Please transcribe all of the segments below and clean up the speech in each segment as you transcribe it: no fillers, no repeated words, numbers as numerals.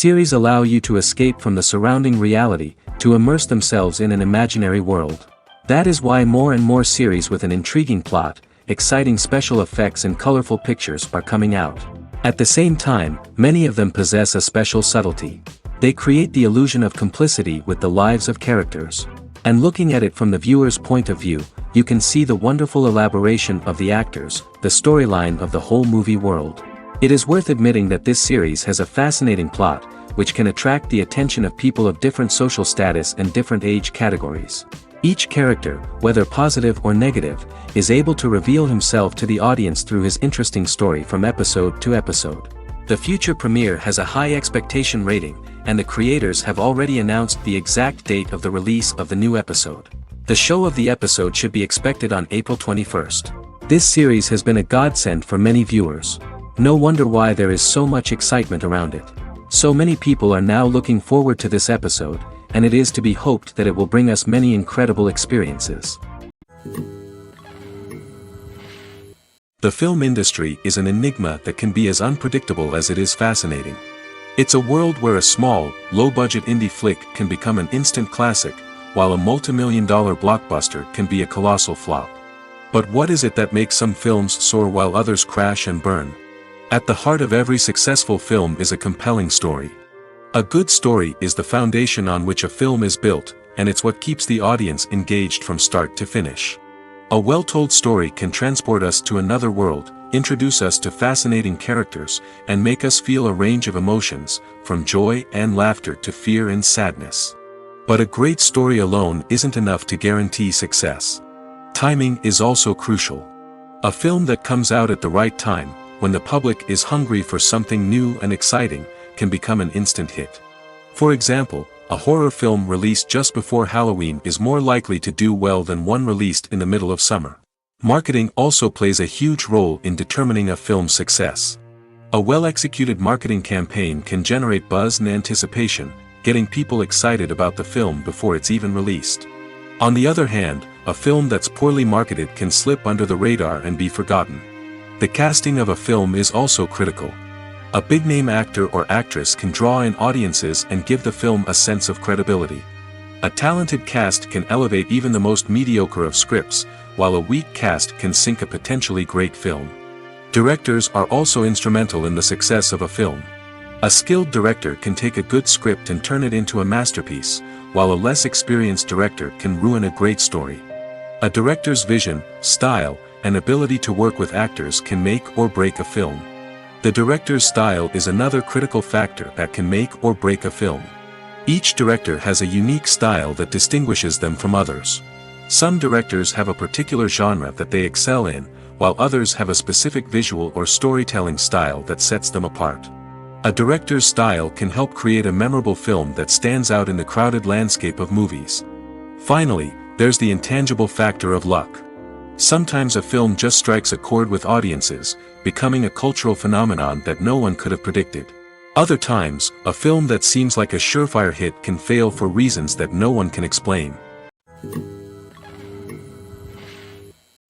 Series allow you to escape from the surrounding reality, to immerse themselves in an imaginary world. That is why more and more series with an intriguing plot, exciting special effects and colorful pictures are coming out. At the same time, many of them possess a special subtlety. They create the illusion of complicity with the lives of characters. And looking at it from the viewer's point of view, you can see the wonderful elaboration of the actors, the storyline of the whole movie world. It is worth admitting that this series has a fascinating plot, which can attract the attention of people of different social status and different age categories. Each character, whether positive or negative, is able to reveal himself to the audience through his interesting story from episode to episode. The future premiere has a high expectation rating, and the creators have already announced the exact date of the release of the new episode. The show of the episode should be expected on April 21st. This series has been a godsend for many viewers. No wonder why there is so much excitement around it. So many people are now looking forward to this episode, and it is to be hoped that it will bring us many incredible experiences. The film industry is an enigma that can be as unpredictable as it is fascinating. It's a world where a small, low-budget indie flick can become an instant classic, while a multi-million-dollar blockbuster can be a colossal flop. But what is it that makes some films soar while others crash and burn? At the heart of every successful film is a compelling story. A good story is the foundation on which a film is built, and it's what keeps the audience engaged from start to finish. A well-told story can transport us to another world, introduce us to fascinating characters, and make us feel a range of emotions, from joy and laughter to fear and sadness. But a great story alone isn't enough to guarantee success. Timing is also crucial. A film that comes out at the right time, when the public is hungry for something new and exciting, can become an instant hit. For example, a horror film released just before Halloween is more likely to do well than one released in the middle of summer. Marketing also plays a huge role in determining a film's success. A well-executed marketing campaign can generate buzz and anticipation, getting people excited about the film before it's even released. On the other hand, a film that's poorly marketed can slip under the radar and be forgotten. The casting of a film is also critical. A big-name actor or actress can draw in audiences and give the film a sense of credibility. A talented cast can elevate even the most mediocre of scripts, while a weak cast can sink a potentially great film. Directors are also instrumental in the success of a film. A skilled director can take a good script and turn it into a masterpiece, while a less experienced director can ruin a great story. A director's vision, style, and ability to work with actors can make or break a film. The director's style is another critical factor that can make or break a film. Each director has a unique style that distinguishes them from others. Some directors have a particular genre that they excel in, while others have a specific visual or storytelling style that sets them apart. A director's style can help create a memorable film that stands out in the crowded landscape of movies. Finally, there's the intangible factor of luck. Sometimes a film just strikes a chord with audiences, becoming a cultural phenomenon that no one could have predicted. Other times, a film that seems like a surefire hit can fail for reasons that no one can explain.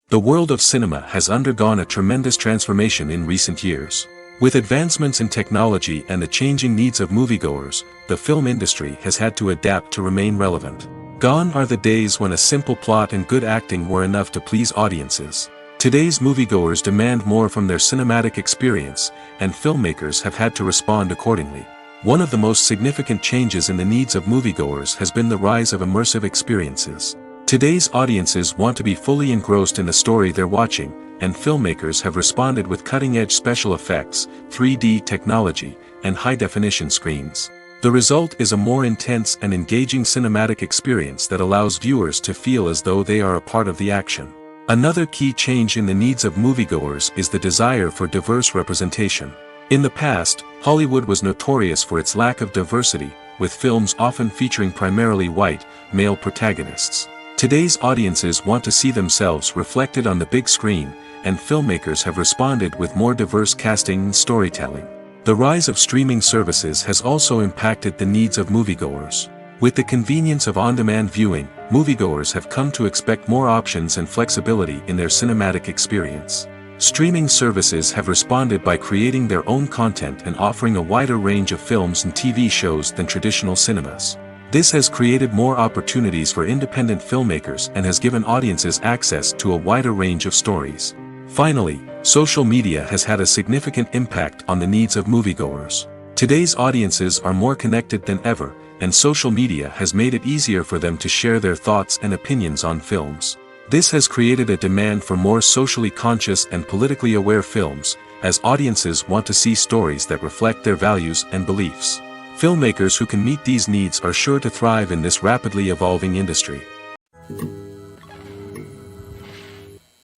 The world of cinema has undergone a tremendous transformation in recent years. With advancements in technology and the changing needs of moviegoers, the film industry has had to adapt to remain relevant. Gone are the days when a simple plot and good acting were enough to please audiences. Today's moviegoers demand more from their cinematic experience, and filmmakers have had to respond accordingly. One of the most significant changes in the needs of moviegoers has been the rise of immersive experiences. Today's audiences want to be fully engrossed in the story they're watching, and filmmakers have responded with cutting-edge special effects, 3D technology, and high-definition screens. The result is a more intense and engaging cinematic experience that allows viewers to feel as though they are a part of the action. Another key change in the needs of moviegoers is the desire for diverse representation. In the past, Hollywood was notorious for its lack of diversity, with films often featuring primarily white, male protagonists. Today's audiences want to see themselves reflected on the big screen, and filmmakers have responded with more diverse casting and storytelling. The rise of streaming services has also impacted the needs of moviegoers. With the convenience of on-demand viewing, moviegoers have come to expect more options and flexibility in their cinematic experience. Streaming services have responded by creating their own content and offering a wider range of films and TV shows than traditional cinemas. This has created more opportunities for independent filmmakers and has given audiences access to a wider range of stories. Finally, social media has had a significant impact on the needs of moviegoers. Today's audiences are more connected than ever, and social media has made it easier for them to share their thoughts and opinions on films. This has created a demand for more socially conscious and politically aware films, as audiences want to see stories that reflect their values and beliefs. Filmmakers who can meet these needs are sure to thrive in this rapidly evolving industry.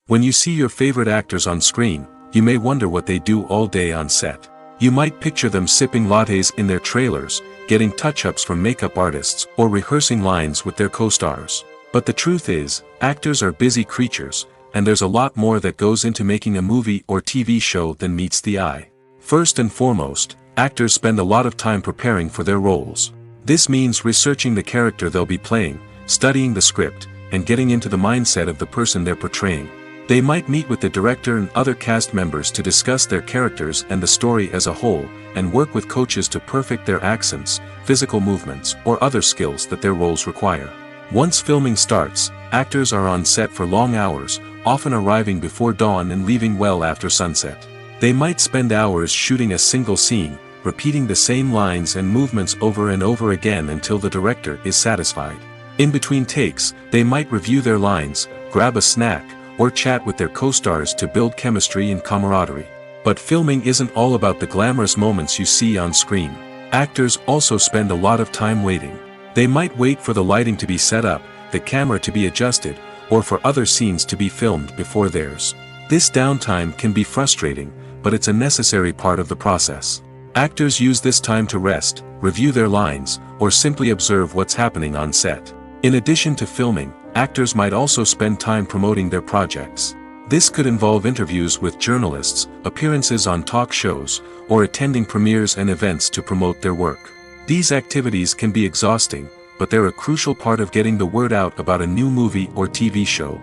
When you see your favorite actors on screen, you may wonder what they do all day on set. You might picture them sipping lattes in their trailers, getting touch-ups from makeup artists, or rehearsing lines with their co-stars. But the truth is, actors are busy creatures, and there's a lot more that goes into making a movie or TV show than meets the eye. First and foremost, actors spend a lot of time preparing for their roles. This means researching the character they'll be playing, studying the script, and getting into the mindset of the person they're portraying. They might meet with the director and other cast members to discuss their characters and the story as a whole, and work with coaches to perfect their accents, physical movements, or other skills that their roles require. Once filming starts, actors are on set for long hours, often arriving before dawn and leaving well after sunset. They might spend hours shooting a single scene, repeating the same lines and movements over and over again until the director is satisfied. In between takes, they might review their lines, grab a snack, or chat with their co-stars to build chemistry and camaraderie. But filming isn't all about the glamorous moments you see on screen. Actors also spend a lot of time waiting. They might wait for the lighting to be set up, the camera to be adjusted, or for other scenes to be filmed before theirs. This downtime can be frustrating, but it's a necessary part of the process. Actors use this time to rest, review their lines, or simply observe what's happening on set. In addition to filming, actors might also spend time promoting their projects. This could involve interviews with journalists, appearances on talk shows, or attending premieres and events to promote their work. These activities can be exhausting, but they're a crucial part of getting the word out about a new movie or TV show.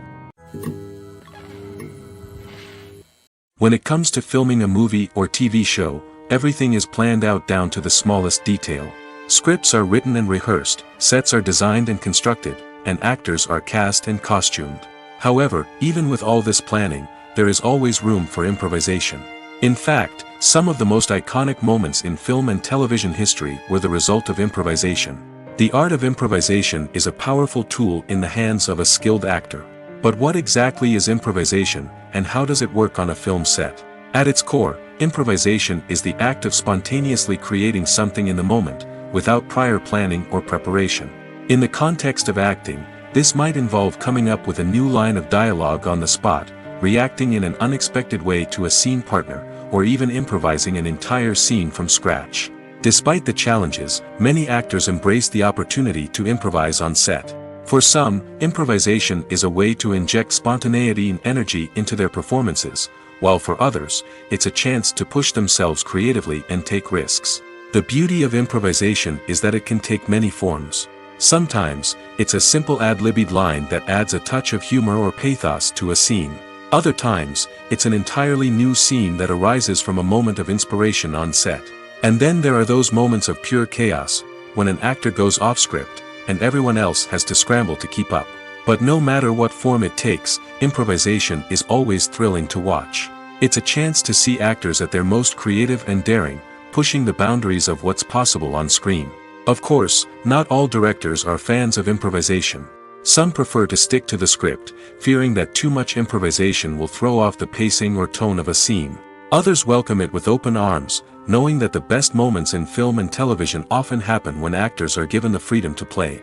When it comes to filming a movie or TV show, everything is planned out down to the smallest detail. Scripts are written and rehearsed, sets are designed and constructed, and actors are cast and costumed. However, even with all this planning, there is always room for improvisation. In fact, some of the most iconic moments in film and television history were the result of improvisation. The art of improvisation is a powerful tool in the hands of a skilled actor. But what exactly is improvisation, and how does it work on a film set? At its core, improvisation is the act of spontaneously creating something in the moment, without prior planning or preparation. In the context of acting, this might involve coming up with a new line of dialogue on the spot, reacting in an unexpected way to a scene partner, or even improvising an entire scene from scratch. Despite the challenges, many actors embrace the opportunity to improvise on set. For some, improvisation is a way to inject spontaneity and energy into their performances, while for others, it's a chance to push themselves creatively and take risks. The beauty of improvisation is that it can take many forms. Sometimes, it's a simple ad-libbed line that adds a touch of humor or pathos to a scene. Other times, it's an entirely new scene that arises from a moment of inspiration on set. And then there are those moments of pure chaos, when an actor goes off script, and everyone else has to scramble to keep up. But no matter what form it takes, improvisation is always thrilling to watch. It's a chance to see actors at their most creative and daring, pushing the boundaries of what's possible on screen. Of course, not all directors are fans of improvisation. Some prefer to stick to the script, fearing that too much improvisation will throw off the pacing or tone of a scene. Others welcome it with open arms, knowing that the best moments in film and television often happen when actors are given the freedom to play.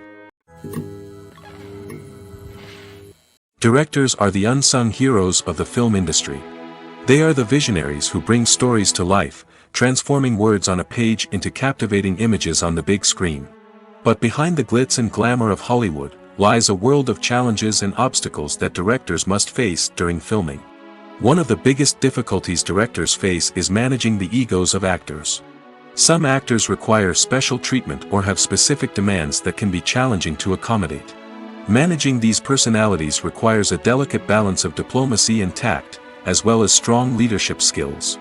Directors are the unsung heroes of the film industry. They are the visionaries who bring stories to life, transforming words on a page into captivating images on the big screen. But behind the glitz and glamour of Hollywood, lies a world of challenges and obstacles that directors must face during filming. One of the biggest difficulties directors face is managing the egos of actors. Some actors require special treatment or have specific demands that can be challenging to accommodate. Managing these personalities requires a delicate balance of diplomacy and tact, as well as strong leadership skills.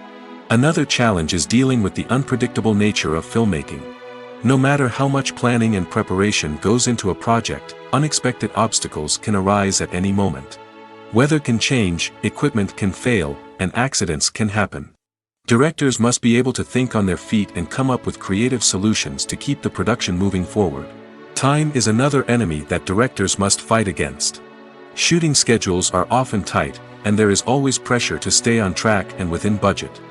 Another challenge is dealing with the unpredictable nature of filmmaking. No matter how much planning and preparation goes into a project, unexpected obstacles can arise at any moment. Weather can change, equipment can fail, and accidents can happen. Directors must be able to think on their feet and come up with creative solutions to keep the production moving forward. Time is another enemy that directors must fight against. Shooting schedules are often tight, and there is always pressure to stay on track and within budget.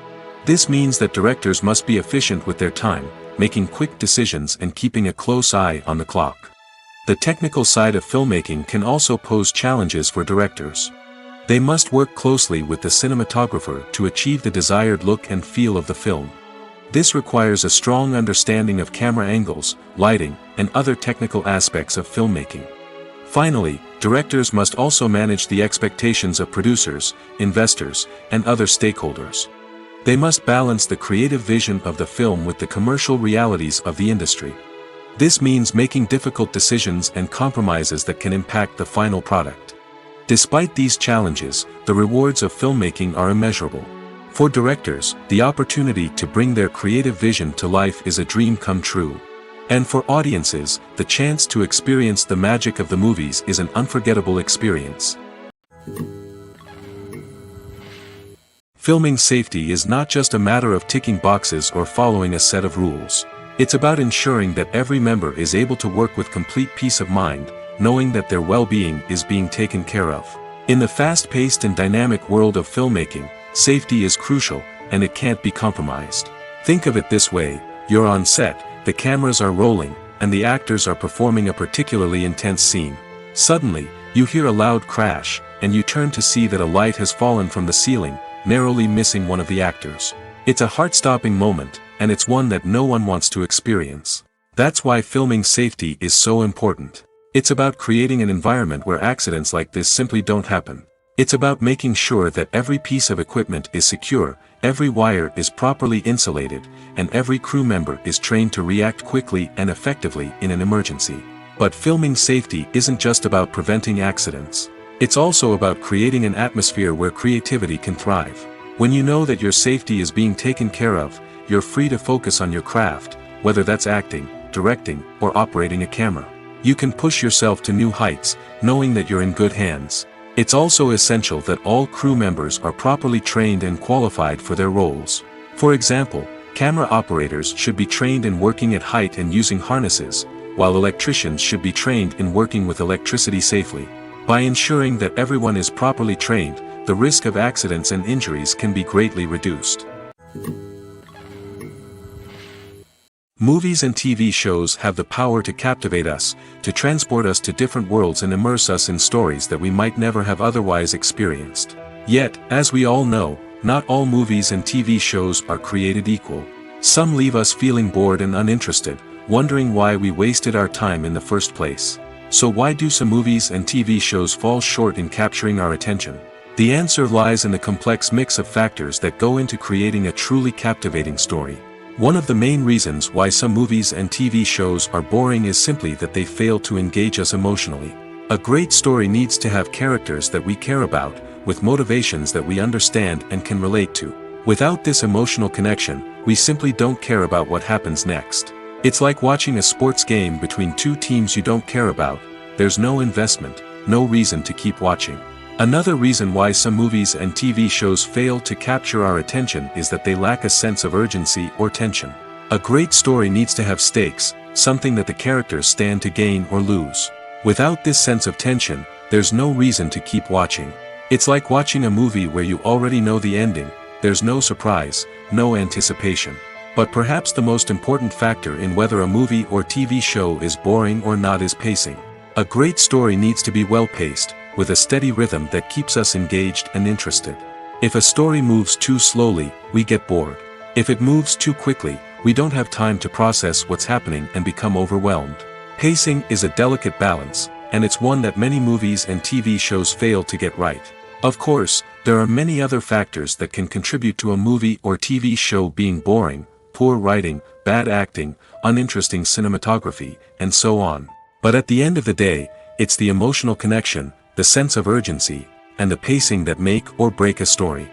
This means that directors must be efficient with their time, making quick decisions and keeping a close eye on the clock. The technical side of filmmaking can also pose challenges for directors. They must work closely with the cinematographer to achieve the desired look and feel of the film. This requires a strong understanding of camera angles, lighting, and other technical aspects of filmmaking. Finally, directors must also manage the expectations of producers, investors, and other stakeholders. They must balance the creative vision of the film with the commercial realities of the industry. This means making difficult decisions and compromises that can impact the final product. Despite these challenges, the rewards of filmmaking are immeasurable. For directors, the opportunity to bring their creative vision to life is a dream come true. And for audiences, the chance to experience the magic of the movies is an unforgettable experience. Filming safety is not just a matter of ticking boxes or following a set of rules. It's about ensuring that every member is able to work with complete peace of mind, knowing that their well-being is being taken care of. In the fast-paced and dynamic world of filmmaking, safety is crucial, and it can't be compromised. Think of it this way: you're on set, the cameras are rolling, and the actors are performing a particularly intense scene. Suddenly, you hear a loud crash, and you turn to see that a light has fallen from the ceiling, narrowly missing one of the actors. It's a heart-stopping moment, and it's one that no one wants to experience. That's why filming safety is so important. It's about creating an environment where accidents like this simply don't happen. It's about making sure that every piece of equipment is secure, every wire is properly insulated, and every crew member is trained to react quickly and effectively in an emergency. But filming safety isn't just about preventing accidents. It's also about creating an atmosphere where creativity can thrive. When you know that your safety is being taken care of, you're free to focus on your craft, whether that's acting, directing, or operating a camera. You can push yourself to new heights, knowing that you're in good hands. It's also essential that all crew members are properly trained and qualified for their roles. For example, camera operators should be trained in working at height and using harnesses, while electricians should be trained in working with electricity safely. By ensuring that everyone is properly trained, the risk of accidents and injuries can be greatly reduced. Movies and TV shows have the power to captivate us, to transport us to different worlds and immerse us in stories that we might never have otherwise experienced. Yet, as we all know, not all movies and TV shows are created equal. Some leave us feeling bored and uninterested, wondering why we wasted our time in the first place. So why do some movies and TV shows fall short in capturing our attention? The answer lies in the complex mix of factors that go into creating a truly captivating story. One of the main reasons why some movies and TV shows are boring is simply that they fail to engage us emotionally. A great story needs to have characters that we care about, with motivations that we understand and can relate to. Without this emotional connection, we simply don't care about what happens next. It's like watching a sports game between two teams you don't care about. There's no investment, no reason to keep watching. Another reason why some movies and TV shows fail to capture our attention is that they lack a sense of urgency or tension. A great story needs to have stakes, something that the characters stand to gain or lose. Without this sense of tension, there's no reason to keep watching. It's like watching a movie where you already know the ending. There's no surprise, no anticipation. But perhaps the most important factor in whether a movie or TV show is boring or not is pacing. A great story needs to be well-paced, with a steady rhythm that keeps us engaged and interested. If a story moves too slowly, we get bored. If it moves too quickly, we don't have time to process what's happening and become overwhelmed. Pacing is a delicate balance, and it's one that many movies and TV shows fail to get right. Of course, there are many other factors that can contribute to a movie or TV show being boring: poor writing, bad acting, uninteresting cinematography, and so on. But at the end of the day, it's the emotional connection, the sense of urgency, and the pacing that make or break a story.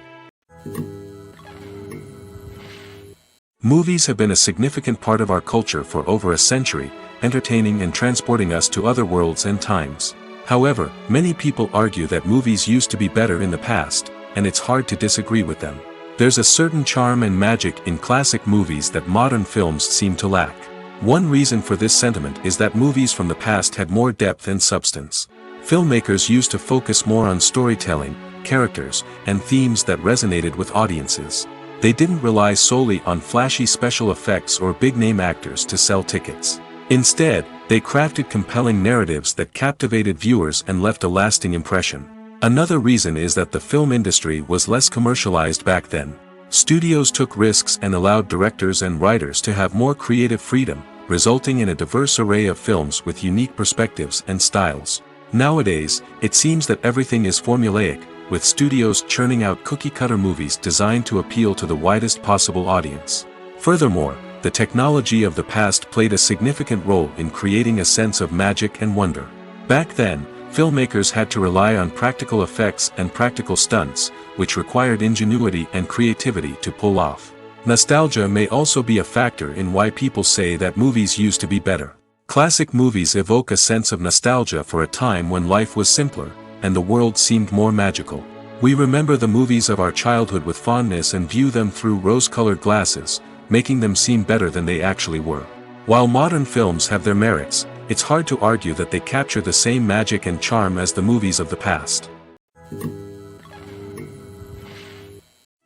Movies have been a significant part of our culture for over a century, entertaining and transporting us to other worlds and times. However, many people argue that movies used to be better in the past, and it's hard to disagree with them. There's a certain charm and magic in classic movies that modern films seem to lack. One reason for this sentiment is that movies from the past had more depth and substance. Filmmakers used to focus more on storytelling, characters, and themes that resonated with audiences. They didn't rely solely on flashy special effects or big-name actors to sell tickets. Instead, they crafted compelling narratives that captivated viewers and left a lasting impression. Another reason is that the film industry was less commercialized back then. Studios took risks and allowed directors and writers to have more creative freedom, resulting in a diverse array of films with unique perspectives and styles. Nowadays, it seems that everything is formulaic, with studios churning out cookie-cutter movies designed to appeal to the widest possible audience. Furthermore, the technology of the past played a significant role in creating a sense of magic and wonder. Back then, filmmakers had to rely on practical effects and practical stunts, which required ingenuity and creativity to pull off. Nostalgia may also be a factor in why people say that movies used to be better. Classic movies evoke a sense of nostalgia for a time when life was simpler, and the world seemed more magical. We remember the movies of our childhood with fondness and view them through rose-colored glasses, making them seem better than they actually were. While modern films have their merits, it's hard to argue that they capture the same magic and charm as the movies of the past.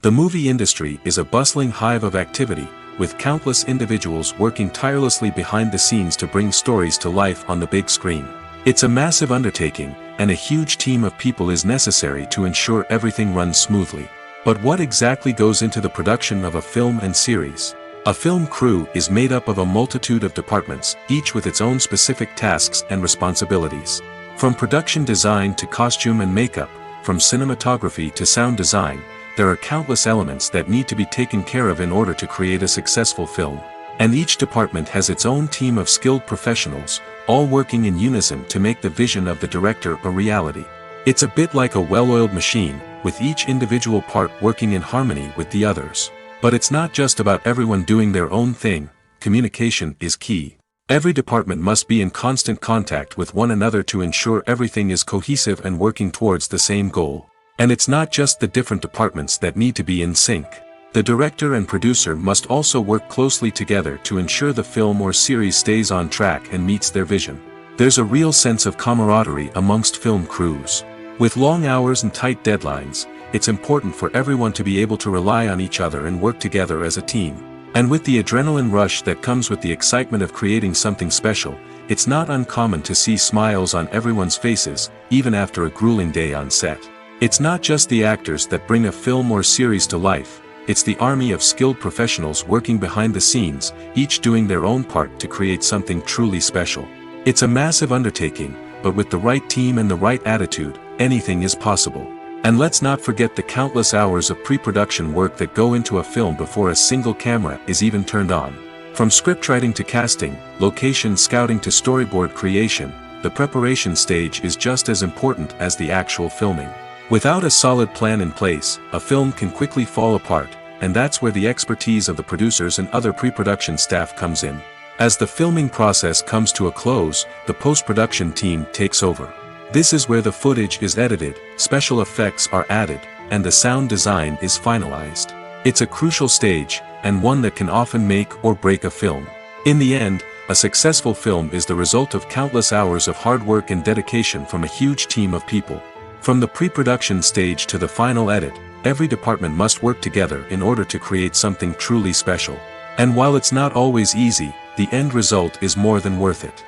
The movie industry is a bustling hive of activity, with countless individuals working tirelessly behind the scenes to bring stories to life on the big screen. It's a massive undertaking, and a huge team of people is necessary to ensure everything runs smoothly. But what exactly goes into the production of a film and series? A film crew is made up of a multitude of departments, each with its own specific tasks and responsibilities. From production design to costume and makeup, from cinematography to sound design, there are countless elements that need to be taken care of in order to create a successful film. And each department has its own team of skilled professionals, all working in unison to make the vision of the director a reality. It's a bit like a well-oiled machine, with each individual part working in harmony with the others. But it's not just about everyone doing their own thing. Communication is key. Every department must be in constant contact with one another to ensure everything is cohesive and working towards the same goal. And it's not just the different departments that need to be in sync. The director and producer must also work closely together to ensure the film or series stays on track and meets their vision. There's a real sense of camaraderie amongst film crews. With long hours and tight deadlines, it's important for everyone to be able to rely on each other and work together as a team. And with the adrenaline rush that comes with the excitement of creating something special, it's not uncommon to see smiles on everyone's faces, even after a grueling day on set. It's not just the actors that bring a film or series to life, it's the army of skilled professionals working behind the scenes, each doing their own part to create something truly special. It's a massive undertaking, but with the right team and the right attitude, anything is possible. And let's not forget the countless hours of pre-production work that go into a film before a single camera is even turned on. From scriptwriting to casting, location scouting to storyboard creation, the preparation stage is just as important as the actual filming. Without a solid plan in place, a film can quickly fall apart, and that's where the expertise of the producers and other pre-production staff comes in. As the filming process comes to a close, the post-production team takes over. This is where the footage is edited, special effects are added, and the sound design is finalized. It's a crucial stage, and one that can often make or break a film. In the end, a successful film is the result of countless hours of hard work and dedication from a huge team of people. From the pre-production stage to the final edit, every department must work together in order to create something truly special. And while it's not always easy, the end result is more than worth it.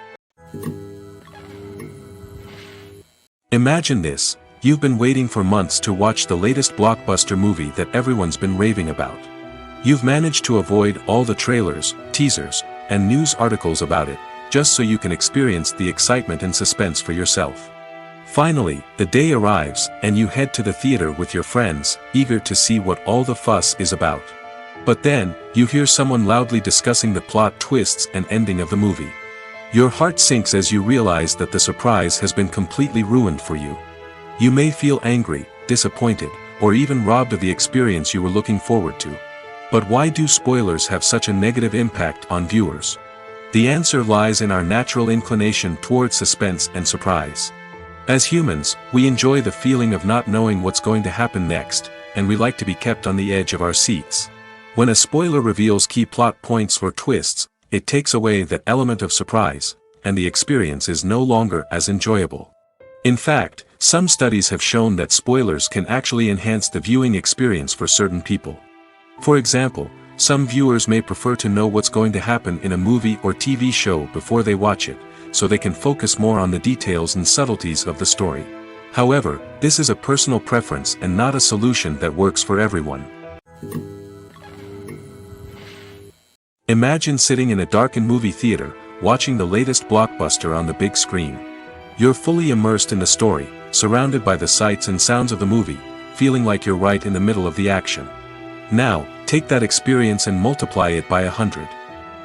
Imagine this: you've been waiting for months to watch the latest blockbuster movie that everyone's been raving about. You've managed to avoid all the trailers, teasers, and news articles about it, just so you can experience the excitement and suspense for yourself. Finally, the day arrives, and you head to the theater with your friends, eager to see what all the fuss is about. But then, you hear someone loudly discussing the plot twists and ending of the movie. Your heart sinks as you realize that the surprise has been completely ruined for you. You may feel angry, disappointed, or even robbed of the experience you were looking forward to. But why do spoilers have such a negative impact on viewers? The answer lies in our natural inclination toward suspense and surprise. As humans, we enjoy the feeling of not knowing what's going to happen next, and we like to be kept on the edge of our seats. When a spoiler reveals key plot points or twists, it takes away that element of surprise, and the experience is no longer as enjoyable. In fact, some studies have shown that spoilers can actually enhance the viewing experience for certain people. For example, some viewers may prefer to know what's going to happen in a movie or TV show before they watch it, so they can focus more on the details and subtleties of the story. However, this is a personal preference and not a solution that works for everyone. Imagine sitting in a darkened movie theater, watching the latest blockbuster on the big screen. You're fully immersed in the story, surrounded by the sights and sounds of the movie, feeling like you're right in the middle of the action. Now, take that experience and multiply it by 100.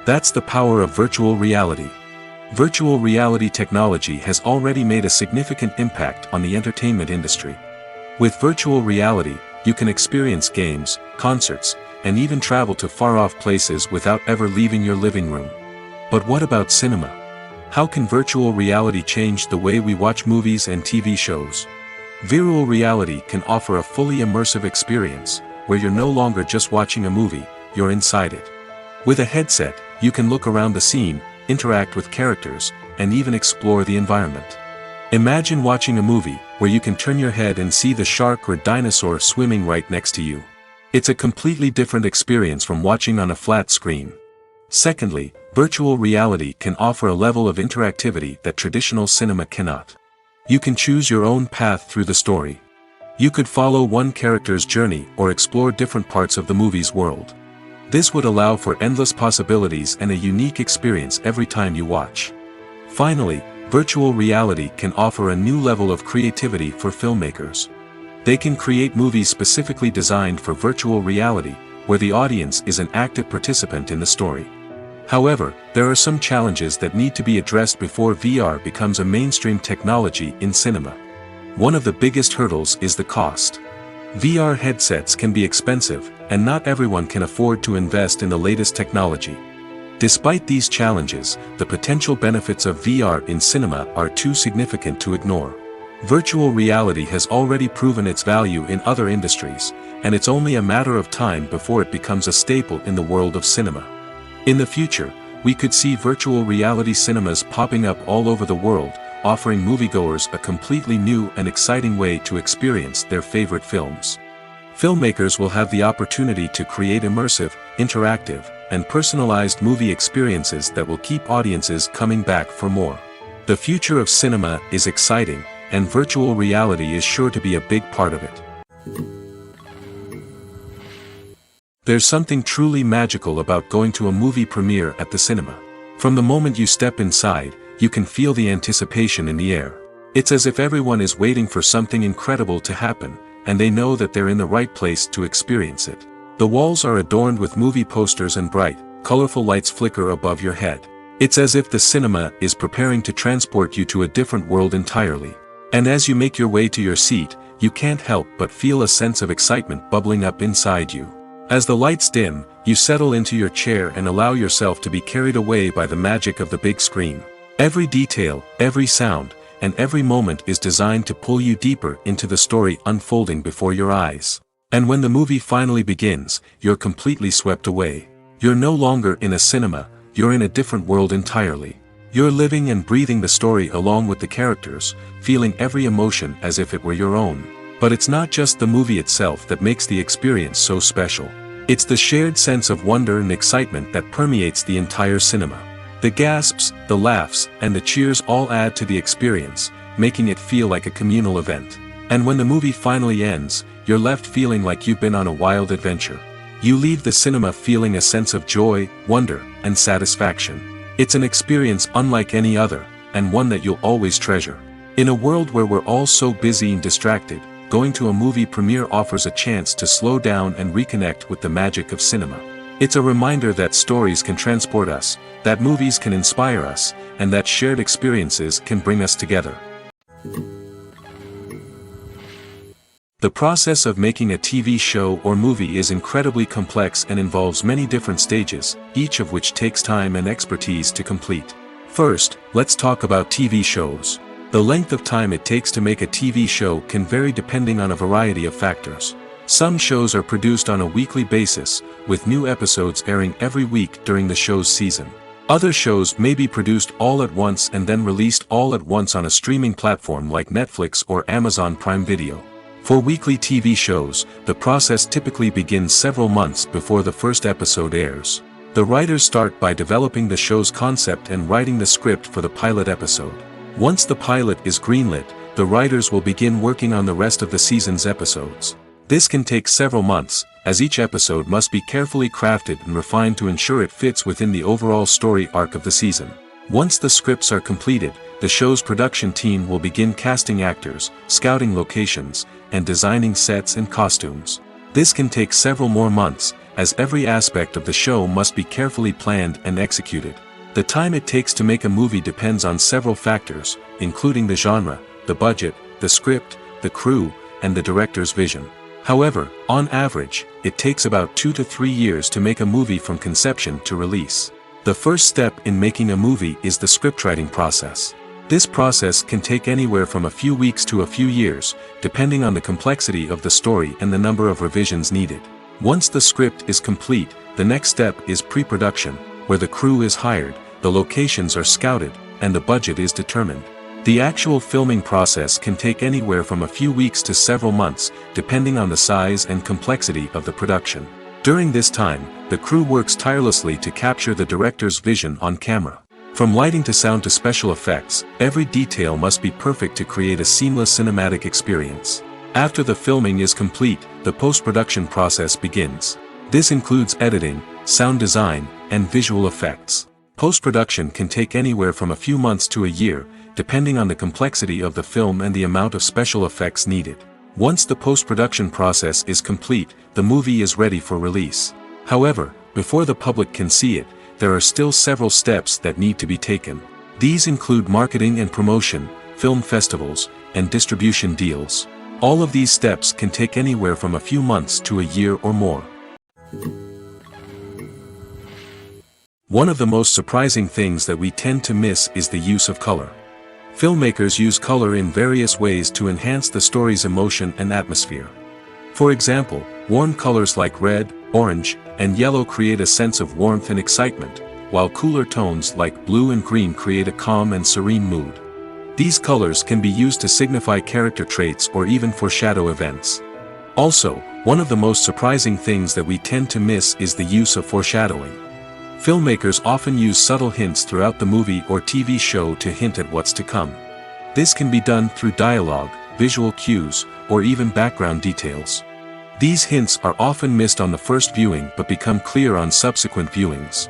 That's the power of virtual reality. Virtual reality technology has already made a significant impact on the entertainment industry. With virtual reality, you can experience games, concerts, and even travel to far-off places without ever leaving your living room. But what about cinema? How can virtual reality change the way we watch movies and TV shows? Virtual reality can offer a fully immersive experience, where you're no longer just watching a movie, you're inside it. With a headset, you can look around the scene, interact with characters, and even explore the environment. Imagine watching a movie where you can turn your head and see the shark or dinosaur swimming right next to you. It's a completely different experience from watching on a flat screen. Secondly, virtual reality can offer a level of interactivity that traditional cinema cannot. You can choose your own path through the story. You could follow one character's journey or explore different parts of the movie's world. This would allow for endless possibilities and a unique experience every time you watch. Finally, virtual reality can offer a new level of creativity for filmmakers. They can create movies specifically designed for virtual reality, where the audience is an active participant in the story. However, there are some challenges that need to be addressed before VR becomes a mainstream technology in cinema. One of the biggest hurdles is the cost. VR headsets can be expensive, and not everyone can afford to invest in the latest technology. Despite these challenges, the potential benefits of VR in cinema are too significant to ignore. Virtual reality has already proven its value in other industries, and it's only a matter of time before it becomes a staple in the world of cinema. In the future, we could see virtual reality cinemas popping up all over the world, offering moviegoers a completely new and exciting way to experience their favorite films. Filmmakers will have the opportunity to create immersive, interactive, and personalized movie experiences that will keep audiences coming back for more. The future of cinema is exciting, and virtual reality is sure to be a big part of it. There's something truly magical about going to a movie premiere at the cinema. From the moment you step inside, you can feel the anticipation in the air. It's as if everyone is waiting for something incredible to happen, and they know that they're in the right place to experience it. The walls are adorned with movie posters and bright, colorful lights flicker above your head. It's as if the cinema is preparing to transport you to a different world entirely. And as you make your way to your seat, you can't help but feel a sense of excitement bubbling up inside you. As the lights dim, you settle into your chair and allow yourself to be carried away by the magic of the big screen. Every detail, every sound, and every moment is designed to pull you deeper into the story unfolding before your eyes. And when the movie finally begins, you're completely swept away. You're no longer in a cinema, you're in a different world entirely. You're living and breathing the story along with the characters, feeling every emotion as if it were your own. But it's not just the movie itself that makes the experience so special. It's the shared sense of wonder and excitement that permeates the entire cinema. The gasps, the laughs, and the cheers all add to the experience, making it feel like a communal event. And when the movie finally ends, you're left feeling like you've been on a wild adventure. You leave the cinema feeling a sense of joy, wonder, and satisfaction. It's an experience unlike any other, and one that you'll always treasure. In a world where we're all so busy and distracted, going to a movie premiere offers a chance to slow down and reconnect with the magic of cinema. It's a reminder that stories can transport us, that movies can inspire us, and that shared experiences can bring us together. The process of making a TV show or movie is incredibly complex and involves many different stages, each of which takes time and expertise to complete. First, let's talk about TV shows. The length of time it takes to make a TV show can vary depending on a variety of factors. Some shows are produced on a weekly basis, with new episodes airing every week during the show's season. Other shows may be produced all at once and then released all at once on a streaming platform like Netflix or Amazon Prime Video. For weekly TV shows, the process typically begins several months before the first episode airs. The writers start by developing the show's concept and writing the script for the pilot episode. Once the pilot is greenlit, the writers will begin working on the rest of the season's episodes. This can take several months, as each episode must be carefully crafted and refined to ensure it fits within the overall story arc of the season. Once the scripts are completed, the show's production team will begin casting actors, scouting locations, and designing sets and costumes. This can take several more months, as every aspect of the show must be carefully planned and executed. The time it takes to make a movie depends on several factors, including the genre, the budget, the script, the crew, and the director's vision. However, on average, it takes about 2 to 3 years to make a movie from conception to release. The first step in making a movie is the scriptwriting process. This process can take anywhere from a few weeks to a few years, depending on the complexity of the story and the number of revisions needed. Once the script is complete, the next step is pre-production, where the crew is hired, the locations are scouted, and the budget is determined. The actual filming process can take anywhere from a few weeks to several months, depending on the size and complexity of the production. During this time, the crew works tirelessly to capture the director's vision on camera. From lighting to sound to special effects, every detail must be perfect to create a seamless cinematic experience. After the filming is complete, the post-production process begins. This includes editing, sound design, and visual effects. Post-production can take anywhere from a few months to a year, depending on the complexity of the film and the amount of special effects needed. Once the post-production process is complete, the movie is ready for release. However, before the public can see it, there are still several steps that need to be taken. These include marketing and promotion, film festivals, and distribution deals. All of these steps can take anywhere from a few months to a year or more. One of the most surprising things that we tend to miss is the use of color. Filmmakers use color in various ways to enhance the story's emotion and atmosphere. For example, warm colors like red, orange, and yellow create a sense of warmth and excitement, while cooler tones like blue and green create a calm and serene mood. These colors can be used to signify character traits or even foreshadow events. Also, one of the most surprising things that we tend to miss is the use of foreshadowing. Filmmakers often use subtle hints throughout the movie or TV show to hint at what's to come. This can be done through dialogue, visual cues, or even background details. These hints are often missed on the first viewing but become clear on subsequent viewings.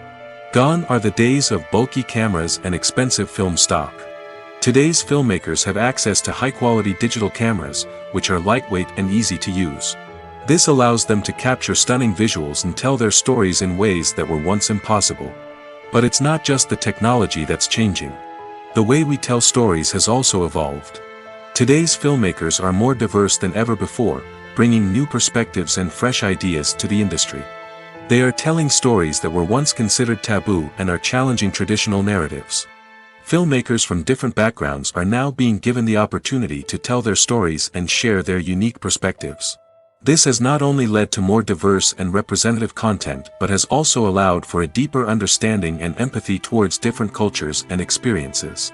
Gone are the days of bulky cameras and expensive film stock. Today's filmmakers have access to high-quality digital cameras, which are lightweight and easy to use. This allows them to capture stunning visuals and tell their stories in ways that were once impossible. But it's not just the technology that's changing. The way we tell stories has also evolved. Today's filmmakers are more diverse than ever before, bringing new perspectives and fresh ideas to the industry. They are telling stories that were once considered taboo and are challenging traditional narratives. Filmmakers from different backgrounds are now being given the opportunity to tell their stories and share their unique perspectives. This has not only led to more diverse and representative content but has also allowed for a deeper understanding and empathy towards different cultures and experiences.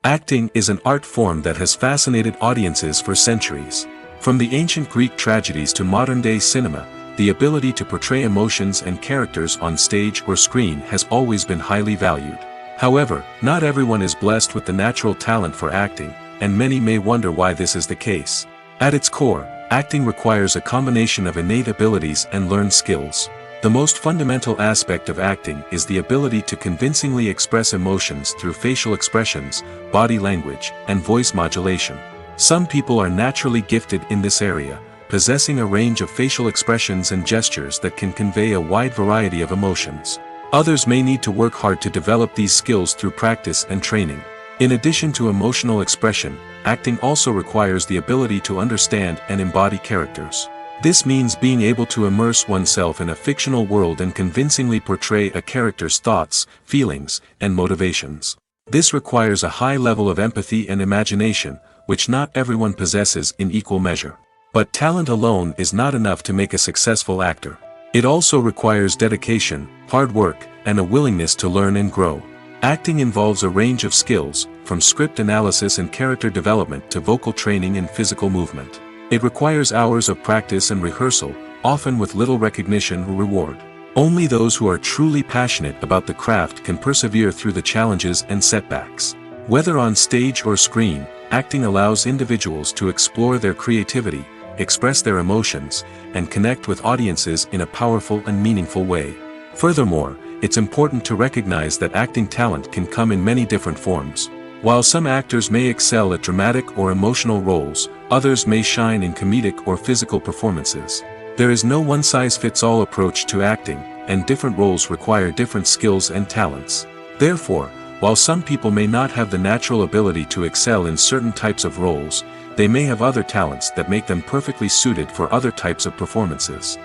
Acting is an art form that has fascinated audiences for centuries. From the ancient Greek tragedies to modern-day cinema, the ability to portray emotions and characters on stage or screen has always been highly valued. However, not everyone is blessed with the natural talent for acting, and many may wonder why this is the case. At its core, acting requires a combination of innate abilities and learned skills. The most fundamental aspect of acting is the ability to convincingly express emotions through facial expressions, body language, and voice modulation. Some people are naturally gifted in this area, possessing a range of facial expressions and gestures that can convey a wide variety of emotions. Others may need to work hard to develop these skills through practice and training. In addition to emotional expression, acting also requires the ability to understand and embody characters. This means being able to immerse oneself in a fictional world and convincingly portray a character's thoughts, feelings, and motivations. This requires a high level of empathy and imagination, which not everyone possesses in equal measure. But talent alone is not enough to make a successful actor. It also requires dedication, hard work, and a willingness to learn and grow. Acting involves a range of skills, from script analysis and character development to vocal training and physical movement. It requires hours of practice and rehearsal, often with little recognition or reward. Only those who are truly passionate about the craft can persevere through the challenges and setbacks. Whether on stage or screen, acting allows individuals to explore their creativity, express their emotions, and connect with audiences in a powerful and meaningful way. Furthermore, it's important to recognize that acting talent can come in many different forms. While some actors may excel at dramatic or emotional roles, others may shine in comedic or physical performances. There is no one-size-fits-all approach to acting, and different roles require different skills and talents. Therefore, while some people may not have the natural ability to excel in certain types of roles, they may have other talents that make them perfectly suited for other types of performances.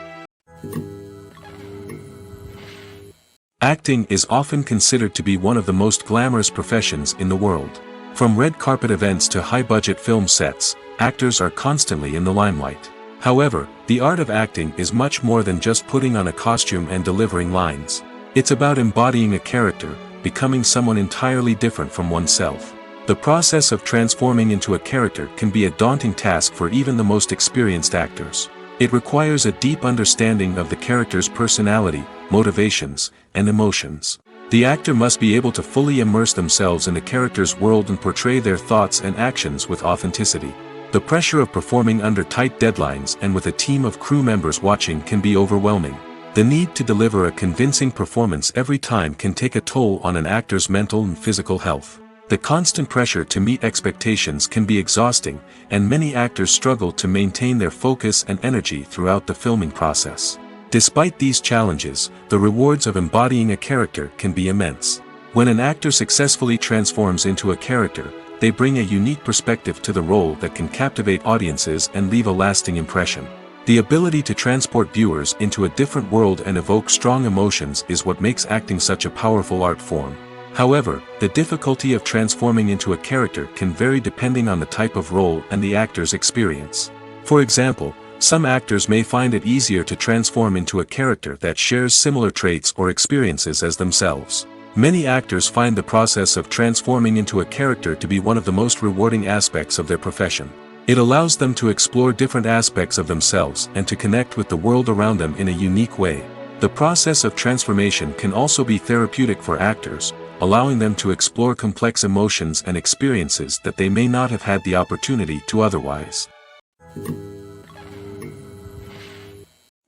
Acting is often considered to be one of the most glamorous professions in the world. From red carpet events to high-budget film sets, actors are constantly in the limelight. However, the art of acting is much more than just putting on a costume and delivering lines. It's about embodying a character, becoming someone entirely different from oneself. The process of transforming into a character can be a daunting task for even the most experienced actors. It requires a deep understanding of the character's personality, motivations, and emotions. The actor must be able to fully immerse themselves in the character's world and portray their thoughts and actions with authenticity. The pressure of performing under tight deadlines and with a team of crew members watching can be overwhelming. The need to deliver a convincing performance every time can take a toll on an actor's mental and physical health. The constant pressure to meet expectations can be exhausting, and many actors struggle to maintain their focus and energy throughout the filming process. Despite these challenges, the rewards of embodying a character can be immense. When an actor successfully transforms into a character, they bring a unique perspective to the role that can captivate audiences and leave a lasting impression. The ability to transport viewers into a different world and evoke strong emotions is what makes acting such a powerful art form. However, the difficulty of transforming into a character can vary depending on the type of role and the actor's experience. For example, some actors may find it easier to transform into a character that shares similar traits or experiences as themselves. Many actors find the process of transforming into a character to be one of the most rewarding aspects of their profession. It allows them to explore different aspects of themselves and to connect with the world around them in a unique way. The process of transformation can also be therapeutic for actors, allowing them to explore complex emotions and experiences that they may not have had the opportunity to otherwise.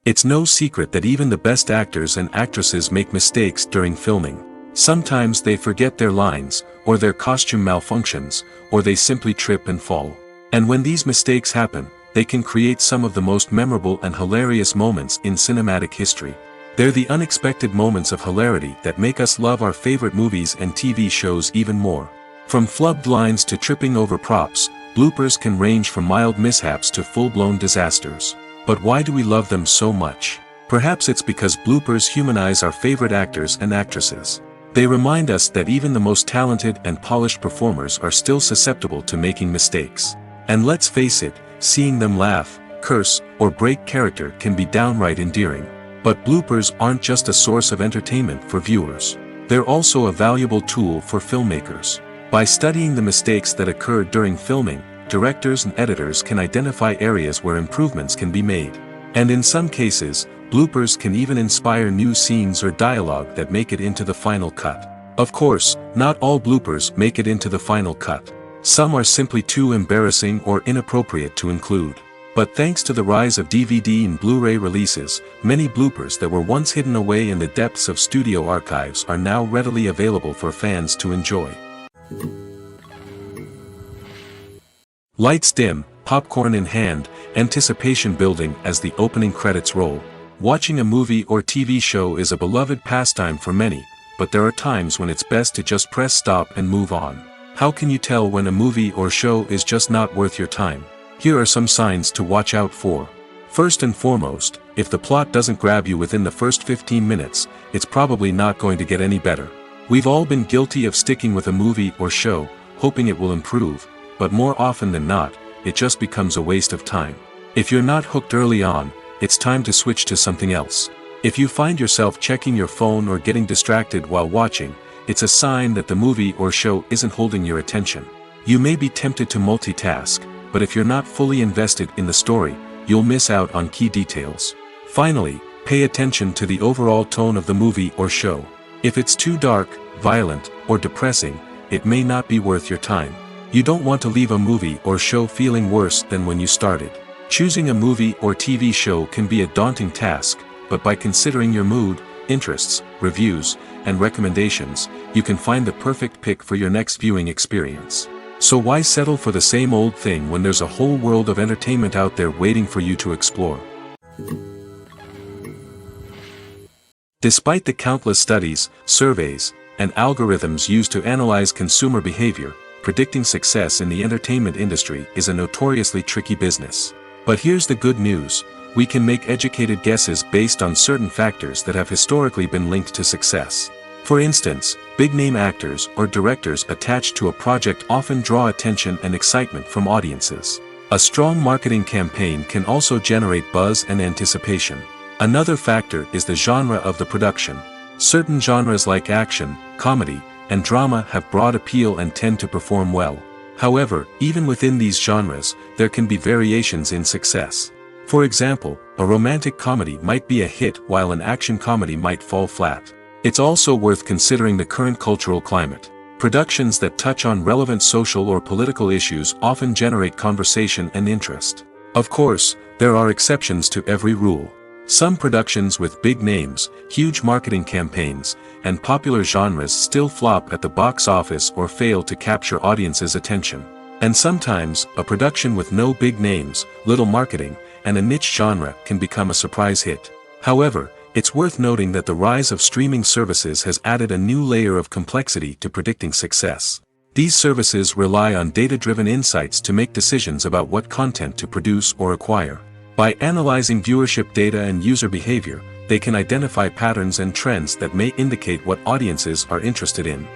It's no secret that even the best actors and actresses make mistakes during filming. Sometimes they forget their lines, or their costume malfunctions, or they simply trip and fall. And when these mistakes happen, they can create some of the most memorable and hilarious moments in cinematic history. They're the unexpected moments of hilarity that make us love our favorite movies and TV shows even more. From flubbed lines to tripping over props, bloopers can range from mild mishaps to full-blown disasters. But why do we love them so much? Perhaps it's because bloopers humanize our favorite actors and actresses. They remind us that even the most talented and polished performers are still susceptible to making mistakes. And let's face it, seeing them laugh, curse, or break character can be downright endearing. But bloopers aren't just a source of entertainment for viewers. They're also a valuable tool for filmmakers. By studying the mistakes that occurred during filming, directors and editors can identify areas where improvements can be made. And in some cases, bloopers can even inspire new scenes or dialogue that make it into the final cut. Of course, not all bloopers make it into the final cut. Some are simply too embarrassing or inappropriate to include. But thanks to the rise of DVD and Blu-ray releases, many bloopers that were once hidden away in the depths of studio archives are now readily available for fans to enjoy. Lights dim, popcorn in hand, anticipation building as the opening credits roll. Watching a movie or TV show is a beloved pastime for many, but there are times when it's best to just press stop and move on. How can you tell when a movie or show is just not worth your time? Here are some signs to watch out for. First and foremost, if the plot doesn't grab you within the first 15 minutes, it's probably not going to get any better. We've all been guilty of sticking with a movie or show, hoping it will improve, but more often than not, it just becomes a waste of time. If you're not hooked early on, it's time to switch to something else. If you find yourself checking your phone or getting distracted while watching, it's a sign that the movie or show isn't holding your attention. You may be tempted to multitask, but if you're not fully invested in the story, you'll miss out on key details. Finally, pay attention to the overall tone of the movie or show. If it's too dark, violent, or depressing, it may not be worth your time. You don't want to leave a movie or show feeling worse than when you started. Choosing a movie or TV show can be a daunting task, but by considering your mood, interests, reviews, and recommendations, you can find the perfect pick for your next viewing experience. So why settle for the same old thing when there's a whole world of entertainment out there waiting for you to explore? Despite the countless studies, surveys, and algorithms used to analyze consumer behavior, predicting success in the entertainment industry is a notoriously tricky business. But here's the good news: we can make educated guesses based on certain factors that have historically been linked to success. For instance, big-name actors or directors attached to a project often draw attention and excitement from audiences. A strong marketing campaign can also generate buzz and anticipation. Another factor is the genre of the production. Certain genres like action, comedy, and drama have broad appeal and tend to perform well. However, even within these genres, there can be variations in success. For example, a romantic comedy might be a hit while an action comedy might fall flat. It's also worth considering the current cultural climate. Productions that touch on relevant social or political issues often generate conversation and interest. Of course, there are exceptions to every rule. Some productions with big names, huge marketing campaigns, and popular genres still flop at the box office or fail to capture audiences' attention. And sometimes, a production with no big names, little marketing, and a niche genre can become a surprise hit. However, it's worth noting that the rise of streaming services has added a new layer of complexity to predicting success. These services rely on data-driven insights to make decisions about what content to produce or acquire. By analyzing viewership data and user behavior, they can identify patterns and trends that may indicate what audiences are interested in.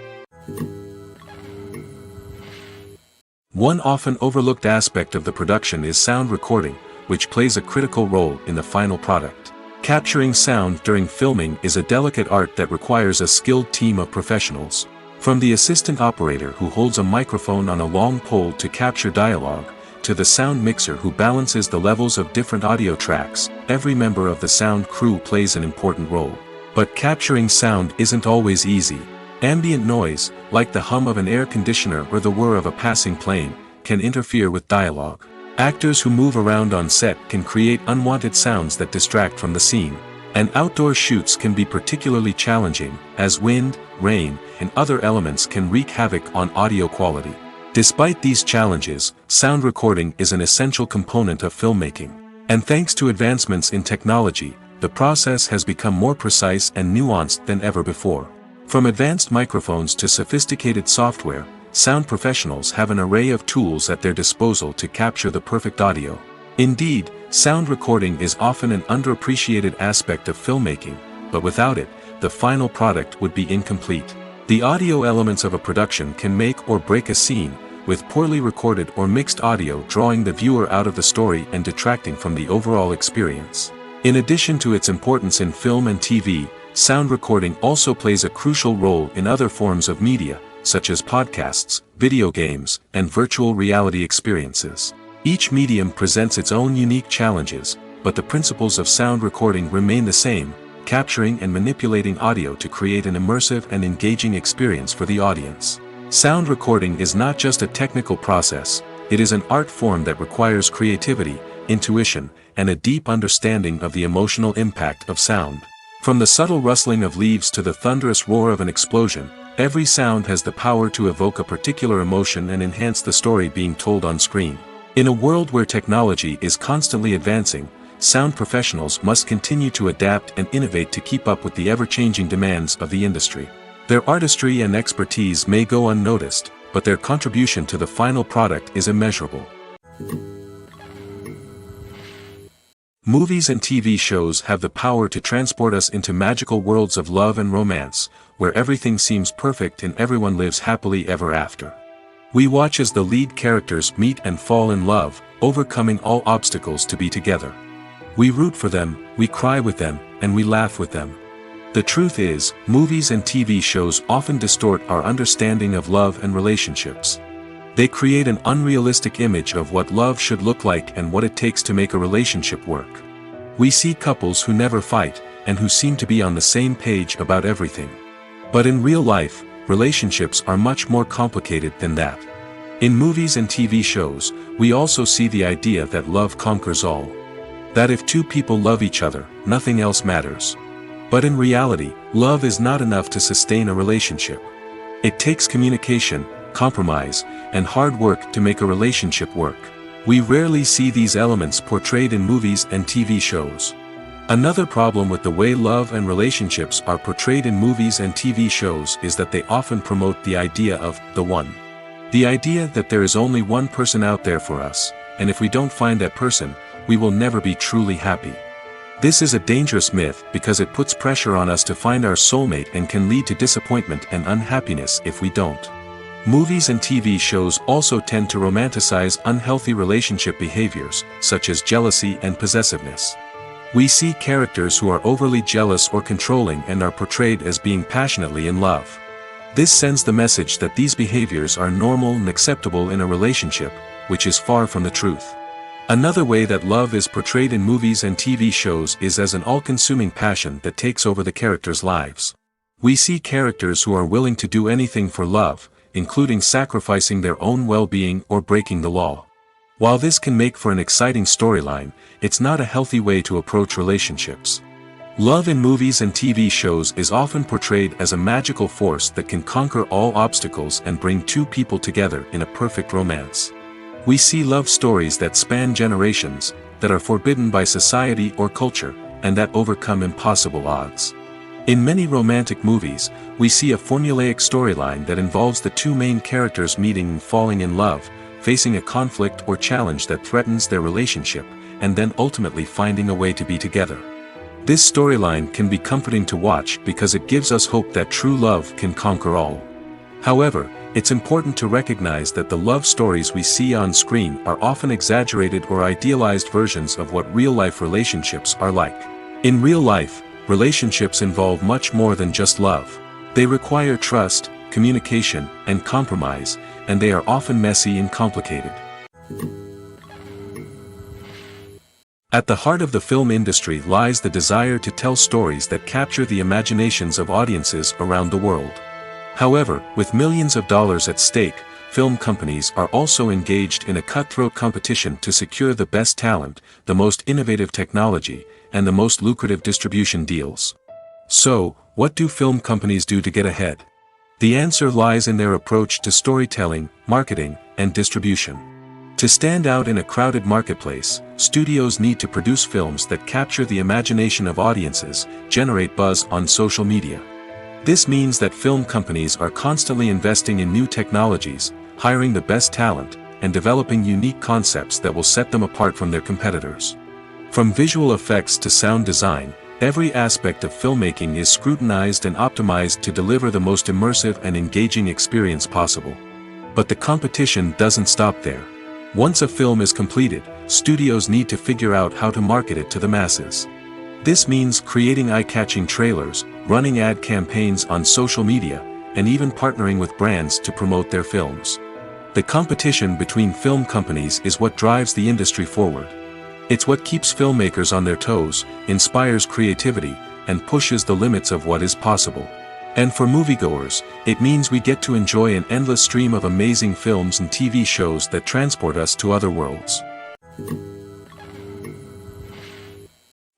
One often overlooked aspect of the production is sound recording, which plays a critical role in the final product. Capturing sound during filming is a delicate art that requires a skilled team of professionals. From the assistant operator who holds a microphone on a long pole to capture dialogue, to the sound mixer who balances the levels of different audio tracks, every member of the sound crew plays an important role. But capturing sound isn't always easy. Ambient noise, like the hum of an air conditioner or the whir of a passing plane, can interfere with dialogue. Actors who move around on set can create unwanted sounds that distract from the scene. And outdoor shoots can be particularly challenging, as wind, rain, and other elements can wreak havoc on audio quality. Despite these challenges, sound recording is an essential component of filmmaking. And thanks to advancements in technology, the process has become more precise and nuanced than ever before. From advanced microphones to sophisticated software, sound professionals have an array of tools at their disposal to capture the perfect audio. Indeed, sound recording is often an underappreciated aspect of filmmaking, but without it, the final product would be incomplete. The audio elements of a production can make or break a scene, with poorly recorded or mixed audio drawing the viewer out of the story and detracting from the overall experience. In addition to its importance in film and TV, sound recording also plays a crucial role in other forms of media, such as podcasts, video games, and virtual reality experiences. Each medium presents its own unique challenges, but the principles of sound recording remain the same: capturing and manipulating audio to create an immersive and engaging experience for the audience. Sound recording is not just a technical process, it is an art form that requires creativity, intuition, and a deep understanding of the emotional impact of sound. From the subtle rustling of leaves to the thunderous roar of an explosion, every sound has the power to evoke a particular emotion and enhance the story being told on screen. In a world where technology is constantly advancing, sound professionals must continue to adapt and innovate to keep up with the ever-changing demands of the industry. Their artistry and expertise may go unnoticed, but their contribution to the final product is immeasurable. Movies and TV shows have the power to transport us into magical worlds of love and romance, where everything seems perfect and everyone lives happily ever after. We watch as the lead characters meet and fall in love, overcoming all obstacles to be together. We root for them, we cry with them, and we laugh with them. The truth is, movies and TV shows often distort our understanding of love and relationships. They create an unrealistic image of what love should look like and what it takes to make a relationship work. We see couples who never fight, and who seem to be on the same page about everything. But in real life, relationships are much more complicated than that. In movies and TV shows, we also see the idea that love conquers all. That if two people love each other, nothing else matters. But in reality, love is not enough to sustain a relationship. It takes communication, compromise, and hard work to make a relationship work. We rarely see these elements portrayed in movies and TV shows. Another problem with the way love and relationships are portrayed in movies and TV shows is that they often promote the idea of the one. The idea that there is only one person out there for us, and if we don't find that person, we will never be truly happy. This is a dangerous myth because it puts pressure on us to find our soulmate and can lead to disappointment and unhappiness if we don't. Movies and TV shows also tend to romanticize unhealthy relationship behaviors, such as jealousy and possessiveness. We see characters who are overly jealous or controlling and are portrayed as being passionately in love. This sends the message that these behaviors are normal and acceptable in a relationship, which is far from the truth. Another way that love is portrayed in movies and TV shows is as an all-consuming passion that takes over the characters' lives. We see characters who are willing to do anything for love, including sacrificing their own well-being or breaking the law. While this can make for an exciting storyline, it's not a healthy way to approach relationships. Love in movies and TV shows is often portrayed as a magical force that can conquer all obstacles and bring two people together in a perfect romance. We see love stories that span generations, that are forbidden by society or culture, and that overcome impossible odds. In many romantic movies, we see a formulaic storyline that involves the two main characters meeting and falling in love, facing a conflict or challenge that threatens their relationship, and then ultimately finding a way to be together. This storyline can be comforting to watch because it gives us hope that true love can conquer all. However, it's important to recognize that the love stories we see on screen are often exaggerated or idealized versions of what real-life relationships are like. In real life, relationships involve much more than just love. They require trust, communication, and compromise, and they are often messy and complicated. At the heart of the film industry lies the desire to tell stories that capture the imaginations of audiences around the world. However, with millions of dollars at stake, film companies are also engaged in a cutthroat competition to secure the best talent, the most innovative technology, and the most lucrative distribution deals. So, what do film companies do to get ahead? The answer lies in their approach to storytelling, marketing, and distribution. To stand out in a crowded marketplace, studios need to produce films that capture the imagination of audiences, generate buzz on social media. This means that film companies are constantly investing in new technologies, hiring the best talent, and developing unique concepts that will set them apart from their competitors. From visual effects to sound design, every aspect of filmmaking is scrutinized and optimized to deliver the most immersive and engaging experience possible. But the competition doesn't stop there. Once a film is completed, studios need to figure out how to market it to the masses. This means creating eye-catching trailers, running ad campaigns on social media, and even partnering with brands to promote their films. The competition between film companies is what drives the industry forward. It's what keeps filmmakers on their toes, inspires creativity, and pushes the limits of what is possible. And for moviegoers, it means we get to enjoy an endless stream of amazing films and TV shows that transport us to other worlds.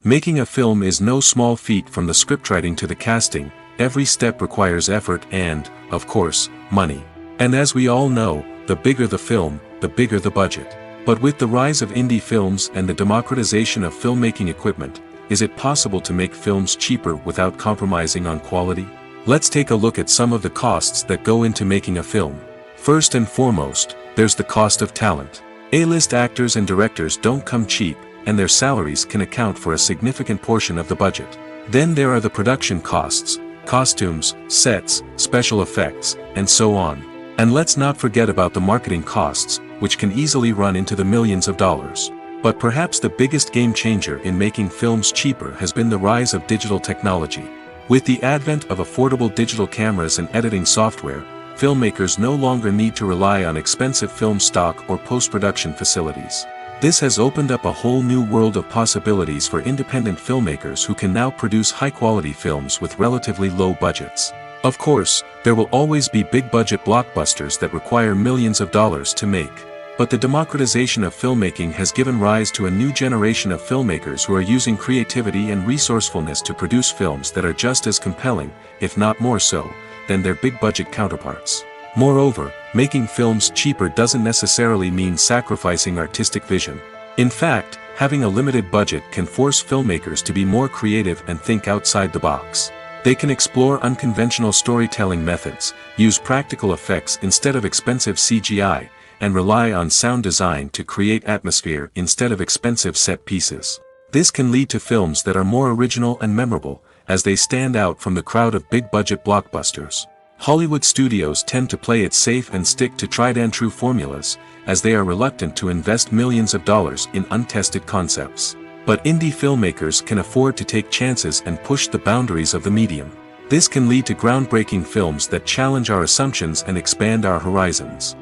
Making a film is no small feat. From the scriptwriting to the casting, every step requires effort and, of course, money. And as we all know, the bigger the film, the bigger the budget. But with the rise of indie films and the democratization of filmmaking equipment, is it possible to make films cheaper without compromising on quality? Let's take a look at some of the costs that go into making a film. First and foremost, there's the cost of talent. A-list actors and directors don't come cheap, and their salaries can account for a significant portion of the budget. Then there are the production costs, costumes, sets, special effects, and so on. And let's not forget about the marketing costs, which can easily run into the millions of dollars. But perhaps the biggest game changer in making films cheaper has been the rise of digital technology. With the advent of affordable digital cameras and editing software, filmmakers no longer need to rely on expensive film stock or post-production facilities. This has opened up a whole new world of possibilities for independent filmmakers who can now produce high-quality films with relatively low budgets. Of course, there will always be big-budget blockbusters that require millions of dollars to make. But the democratization of filmmaking has given rise to a new generation of filmmakers who are using creativity and resourcefulness to produce films that are just as compelling, if not more so, than their big-budget counterparts. Moreover, making films cheaper doesn't necessarily mean sacrificing artistic vision. In fact, having a limited budget can force filmmakers to be more creative and think outside the box. They can explore unconventional storytelling methods, use practical effects instead of expensive CGI, and rely on sound design to create atmosphere instead of expensive set pieces. This can lead to films that are more original and memorable, as they stand out from the crowd of big-budget blockbusters. Hollywood studios tend to play it safe and stick to tried-and-true formulas, as they are reluctant to invest millions of dollars in untested concepts. But indie filmmakers can afford to take chances and push the boundaries of the medium. This can lead to groundbreaking films that challenge our assumptions and expand our horizons.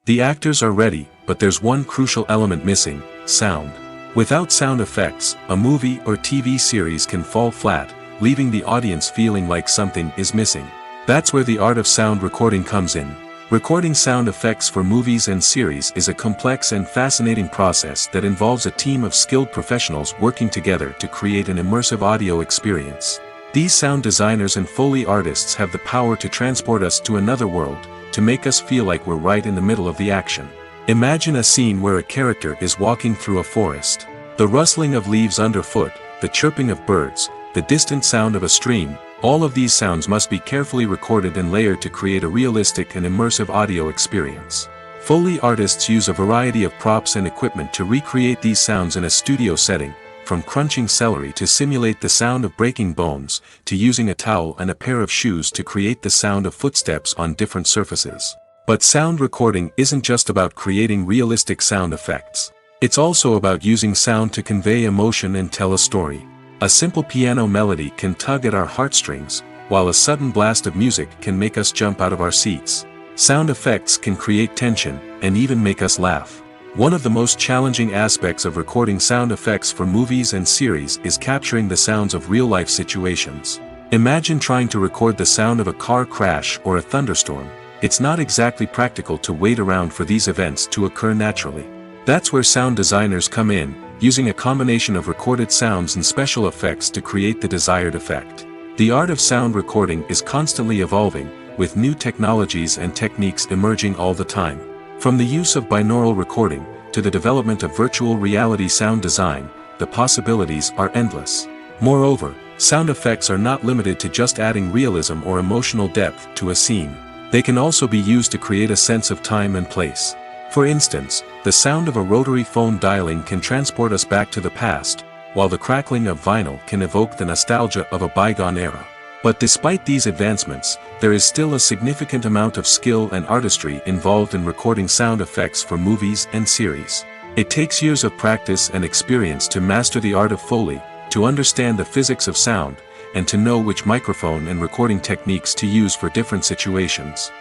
The actors are ready, but there's one crucial element missing: sound. Without sound effects, a movie or TV series can fall flat, leaving the audience feeling like something is missing. That's where the art of sound recording comes in. Recording sound effects for movies and series is a complex and fascinating process that involves a team of skilled professionals working together to create an immersive audio experience. These sound designers and Foley artists have the power to transport us to another world, to make us feel like we're right in the middle of the action. Imagine a scene where a character is walking through a forest. The rustling of leaves underfoot, the chirping of birds, the distant sound of a stream, all of these sounds must be carefully recorded and layered to create a realistic and immersive audio experience. Foley artists use a variety of props and equipment to recreate these sounds in a studio setting, from crunching celery to simulate the sound of breaking bones, to using a towel and a pair of shoes to create the sound of footsteps on different surfaces. But sound recording isn't just about creating realistic sound effects. It's also about using sound to convey emotion and tell a story. A simple piano melody can tug at our heartstrings, while a sudden blast of music can make us jump out of our seats. Sound effects can create tension, and even make us laugh. One of the most challenging aspects of recording sound effects for movies and series is capturing the sounds of real-life situations. Imagine trying to record the sound of a car crash or a thunderstorm. It's not exactly practical to wait around for these events to occur naturally. That's where sound designers come in, using a combination of recorded sounds and special effects to create the desired effect. The art of sound recording is constantly evolving, with new technologies and techniques emerging all the time. From the use of binaural recording, to the development of virtual reality sound design, the possibilities are endless. Moreover, sound effects are not limited to just adding realism or emotional depth to a scene. They can also be used to create a sense of time and place. For instance, the sound of a rotary phone dialing can transport us back to the past, while the crackling of vinyl can evoke the nostalgia of a bygone era. But despite these advancements, there is still a significant amount of skill and artistry involved in recording sound effects for movies and series. It takes years of practice and experience to master the art of Foley, to understand the physics of sound, and to know which microphone and recording techniques to use for different situations.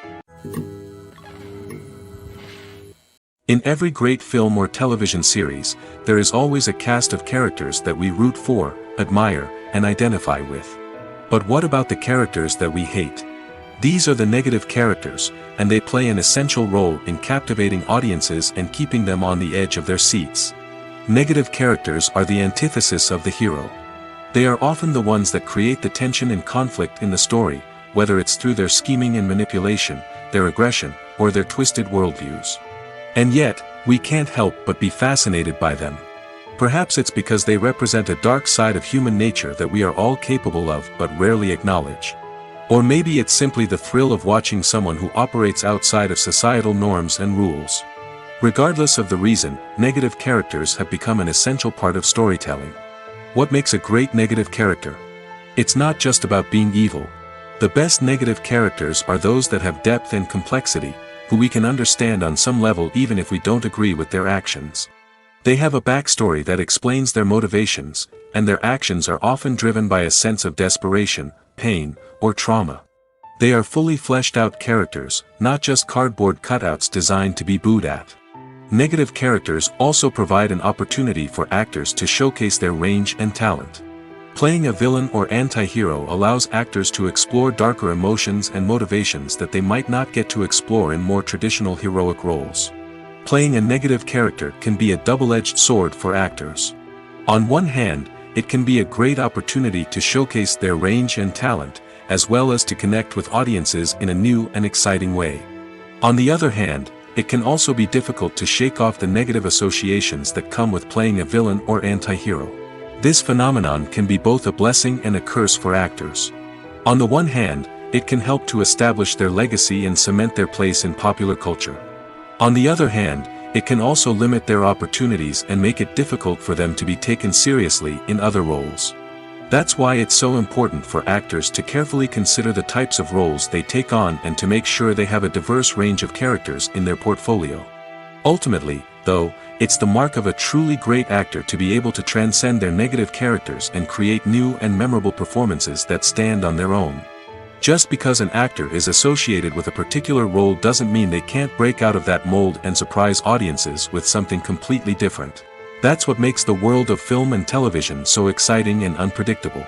In every great film or television series, there is always a cast of characters that we root for, admire, and identify with. But what about the characters that we hate? These are the negative characters, and they play an essential role in captivating audiences and keeping them on the edge of their seats. Negative characters are the antithesis of the hero. They are often the ones that create the tension and conflict in the story, whether it's through their scheming and manipulation, their aggression, or their twisted worldviews. And yet, we can't help but be fascinated by them. Perhaps it's because they represent a dark side of human nature that we are all capable of but rarely acknowledge. Or maybe it's simply the thrill of watching someone who operates outside of societal norms and rules. Regardless of the reason, negative characters have become an essential part of storytelling. What makes a great negative character? It's not just about being evil. The best negative characters are those that have depth and complexity, who we can understand on some level even if we don't agree with their actions. They have a backstory that explains their motivations, and their actions are often driven by a sense of desperation, pain, or trauma. They are fully fleshed out characters, not just cardboard cutouts designed to be booed at. Negative characters also provide an opportunity for actors to showcase their range and talent. Playing a villain or anti-hero allows actors to explore darker emotions and motivations that they might not get to explore in more traditional heroic roles. Playing a negative character can be a double-edged sword for actors. On one hand, it can be a great opportunity to showcase their range and talent, as well as to connect with audiences in a new and exciting way. On the other hand, it can also be difficult to shake off the negative associations that come with playing a villain or anti-hero. This phenomenon can be both a blessing and a curse for actors. On the one hand, it can help to establish their legacy and cement their place in popular culture. On the other hand, it can also limit their opportunities and make it difficult for them to be taken seriously in other roles. That's why it's so important for actors to carefully consider the types of roles they take on and to make sure they have a diverse range of characters in their portfolio. Ultimately, though, it's the mark of a truly great actor to be able to transcend their negative characters and create new and memorable performances that stand on their own. Just because an actor is associated with a particular role doesn't mean they can't break out of that mold and surprise audiences with something completely different. That's what makes the world of film and television so exciting and unpredictable.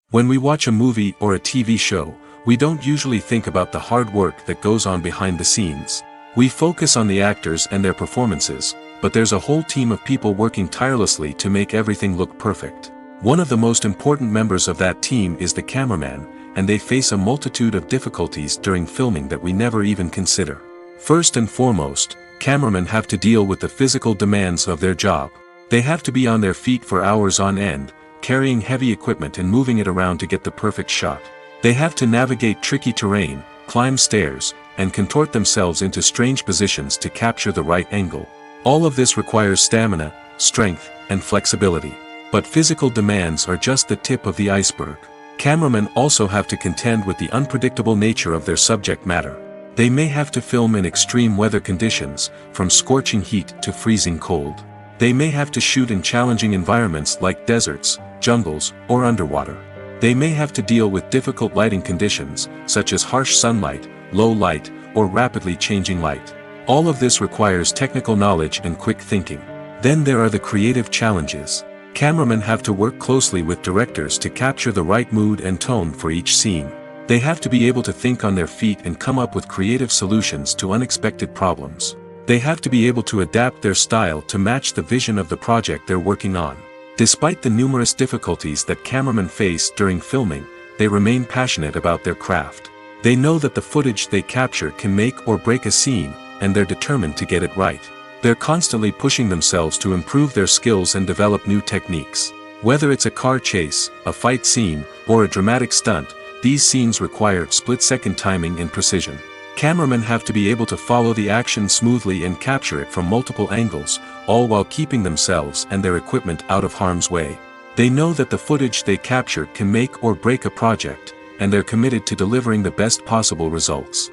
When we watch a movie or a TV show, we don't usually think about the hard work that goes on behind the scenes. We focus on the actors and their performances, but there's a whole team of people working tirelessly to make everything look perfect. One of the most important members of that team is the cameraman, and they face a multitude of difficulties during filming that we never even consider. First and foremost, cameramen have to deal with the physical demands of their job. They have to be on their feet for hours on end, carrying heavy equipment and moving it around to get the perfect shot. They have to navigate tricky terrain, climb stairs, and contort themselves into strange positions to capture the right angle. All of this requires stamina, strength, and flexibility. But physical demands are just the tip of the iceberg. Cameramen also have to contend with the unpredictable nature of their subject matter. They may have to film in extreme weather conditions, from scorching heat to freezing cold. They may have to shoot in challenging environments like deserts, jungles, or underwater. They may have to deal with difficult lighting conditions, such as harsh sunlight, low light, or rapidly changing light. All of this requires technical knowledge and quick thinking. Then there are the creative challenges. Cameramen have to work closely with directors to capture the right mood and tone for each scene. They have to be able to think on their feet and come up with creative solutions to unexpected problems. They have to be able to adapt their style to match the vision of the project they're working on. Despite the numerous difficulties that cameramen face during filming, they remain passionate about their craft. They know that the footage they capture can make or break a scene, and they're determined to get it right. They're constantly pushing themselves to improve their skills and develop new techniques. Whether it's a car chase, a fight scene, or a dramatic stunt, these scenes require split-second timing and precision. Cameramen have to be able to follow the action smoothly and capture it from multiple angles, all while keeping themselves and their equipment out of harm's way. They know that the footage they capture can make or break a project, and they're committed to delivering the best possible results.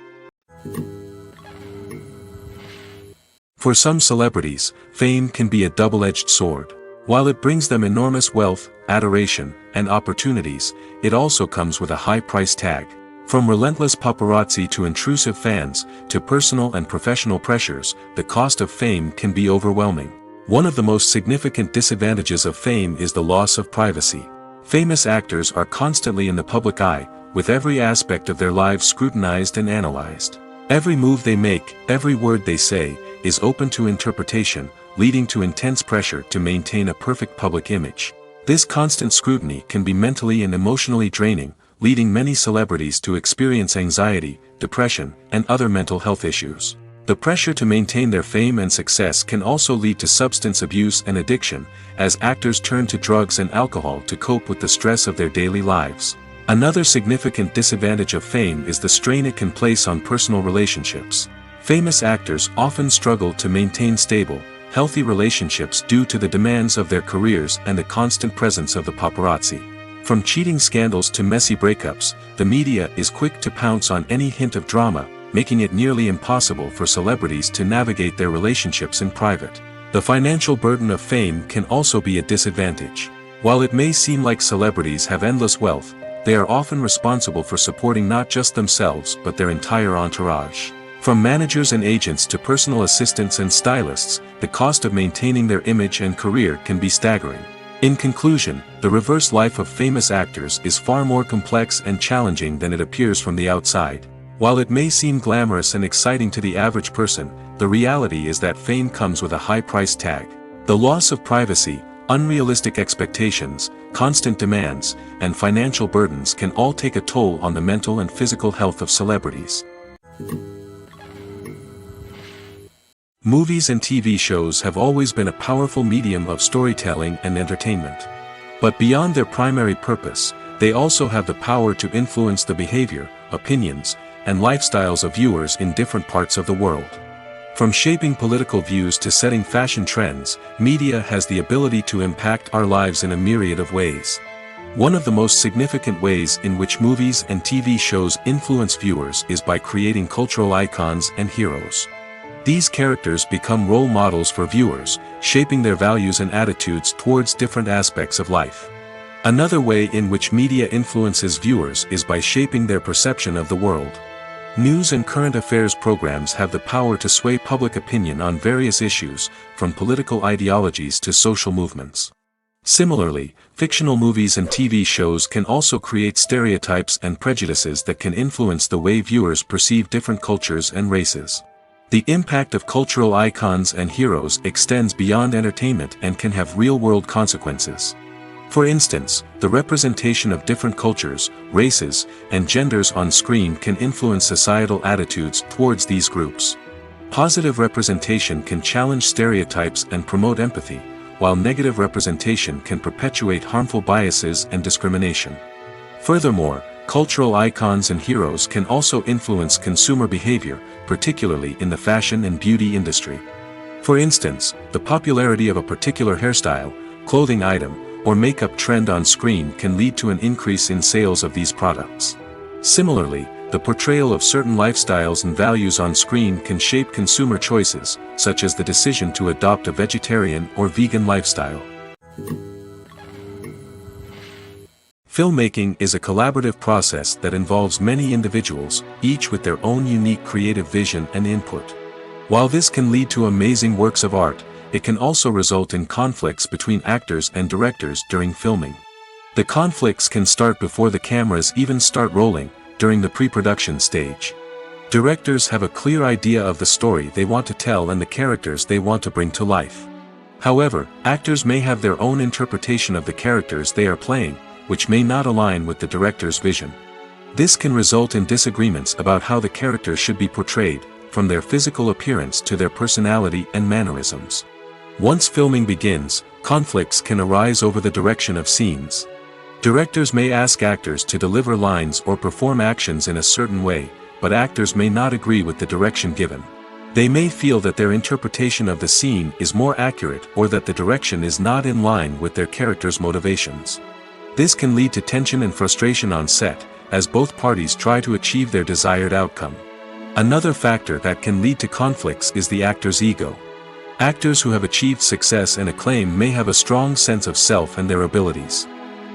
For some celebrities, fame can be a double-edged sword. While it brings them enormous wealth, adoration, and opportunities, it also comes with a high price tag. From relentless paparazzi to intrusive fans, to personal and professional pressures, the cost of fame can be overwhelming. One of the most significant disadvantages of fame is the loss of privacy. Famous actors are constantly in the public eye, with every aspect of their lives scrutinized and analyzed. Every move they make, every word they say, is open to interpretation, leading to intense pressure to maintain a perfect public image. This constant scrutiny can be mentally and emotionally draining, leading many celebrities to experience anxiety, depression, and other mental health issues. The pressure to maintain their fame and success can also lead to substance abuse and addiction, as actors turn to drugs and alcohol to cope with the stress of their daily lives. Another significant disadvantage of fame is the strain it can place on personal relationships. Famous actors often struggle to maintain stable, healthy relationships due to the demands of their careers and the constant presence of the paparazzi. From cheating scandals to messy breakups, the media is quick to pounce on any hint of drama, making it nearly impossible for celebrities to navigate their relationships in private. The financial burden of fame can also be a disadvantage. While it may seem like celebrities have endless wealth, they are often responsible for supporting not just themselves but their entire entourage. From managers and agents to personal assistants and stylists, the cost of maintaining their image and career can be staggering. In conclusion, the reverse life of famous actors is far more complex and challenging than it appears from the outside. While it may seem glamorous and exciting to the average person, the reality is that fame comes with a high price tag. The loss of privacy, unrealistic expectations, constant demands, and financial burdens can all take a toll on the mental and physical health of celebrities. Movies and TV shows have always been a powerful medium of storytelling and entertainment. But beyond their primary purpose, they also have the power to influence the behavior, opinions, and lifestyles of viewers in different parts of the world. From shaping political views to setting fashion trends, media has the ability to impact our lives in a myriad of ways. One of the most significant ways in which movies and TV shows influence viewers is by creating cultural icons and heroes. These characters become role models for viewers, shaping their values and attitudes towards different aspects of life. Another way in which media influences viewers is by shaping their perception of the world. News and current affairs programs have the power to sway public opinion on various issues, from political ideologies to social movements. Similarly, fictional movies and TV shows can also create stereotypes and prejudices that can influence the way viewers perceive different cultures and races. The impact of cultural icons and heroes extends beyond entertainment and can have real-world consequences. For instance, the representation of different cultures, races, and genders on screen can influence societal attitudes towards these groups. Positive representation can challenge stereotypes and promote empathy, while negative representation can perpetuate harmful biases and discrimination. Furthermore, cultural icons and heroes can also influence consumer behavior, particularly in the fashion and beauty industry. For instance, the popularity of a particular hairstyle, clothing item, or makeup trend on screen can lead to an increase in sales of these products. Similarly, the portrayal of certain lifestyles and values on screen can shape consumer choices, such as the decision to adopt a vegetarian or vegan lifestyle. Filmmaking is a collaborative process that involves many individuals, each with their own unique creative vision and input. While this can lead to amazing works of art, it can also result in conflicts between actors and directors during filming. The conflicts can start before the cameras even start rolling, during the pre-production stage. Directors have a clear idea of the story they want to tell and the characters they want to bring to life. However, actors may have their own interpretation of the characters they are playing, which may not align with the director's vision. This can result in disagreements about how the characters should be portrayed, from their physical appearance to their personality and mannerisms. Once filming begins, conflicts can arise over the direction of scenes. Directors may ask actors to deliver lines or perform actions in a certain way, but actors may not agree with the direction given. They may feel that their interpretation of the scene is more accurate or that the direction is not in line with their character's motivations. This can lead to tension and frustration on set, as both parties try to achieve their desired outcome. Another factor that can lead to conflicts is the actor's ego. Actors who have achieved success and acclaim may have a strong sense of self and their abilities.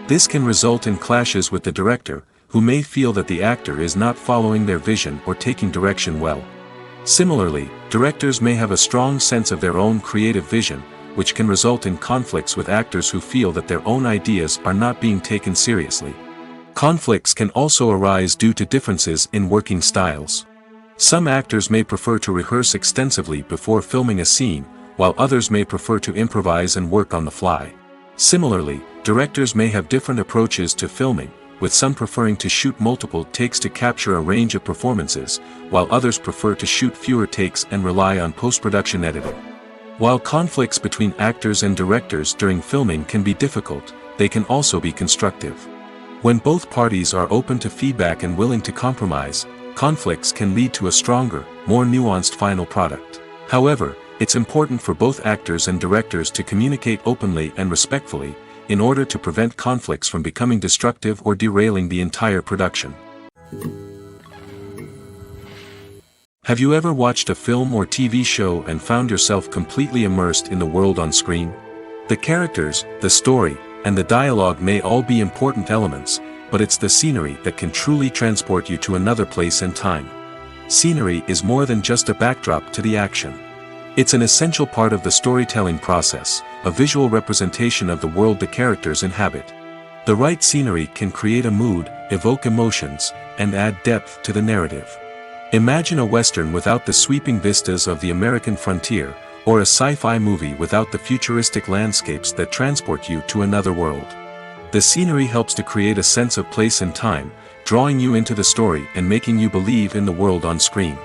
This can result in clashes with the director, who may feel that the actor is not following their vision or taking direction well. Similarly, directors may have a strong sense of their own creative vision, which can result in conflicts with actors who feel that their own ideas are not being taken seriously. Conflicts can also arise due to differences in working styles. Some actors may prefer to rehearse extensively before filming a scene, while others may prefer to improvise and work on the fly. Similarly, directors may have different approaches to filming, with some preferring to shoot multiple takes to capture a range of performances, while others prefer to shoot fewer takes and rely on post-production editing. While conflicts between actors and directors during filming can be difficult, they can also be constructive. When both parties are open to feedback and willing to compromise, conflicts can lead to a stronger, more nuanced final product. However, it's important for both actors and directors to communicate openly and respectfully, in order to prevent conflicts from becoming destructive or derailing the entire production. Have you ever watched a film or TV show and found yourself completely immersed in the world on screen? The characters, the story, and the dialogue may all be important elements, but it's the scenery that can truly transport you to another place and time. Scenery is more than just a backdrop to the action. It's an essential part of the storytelling process, a visual representation of the world the characters inhabit. The right scenery can create a mood, evoke emotions, and add depth to the narrative. Imagine a Western without the sweeping vistas of the American frontier, or a sci-fi movie without the futuristic landscapes that transport you to another world. The scenery helps to create a sense of place and time, drawing you into the story and making you believe in the world on screen.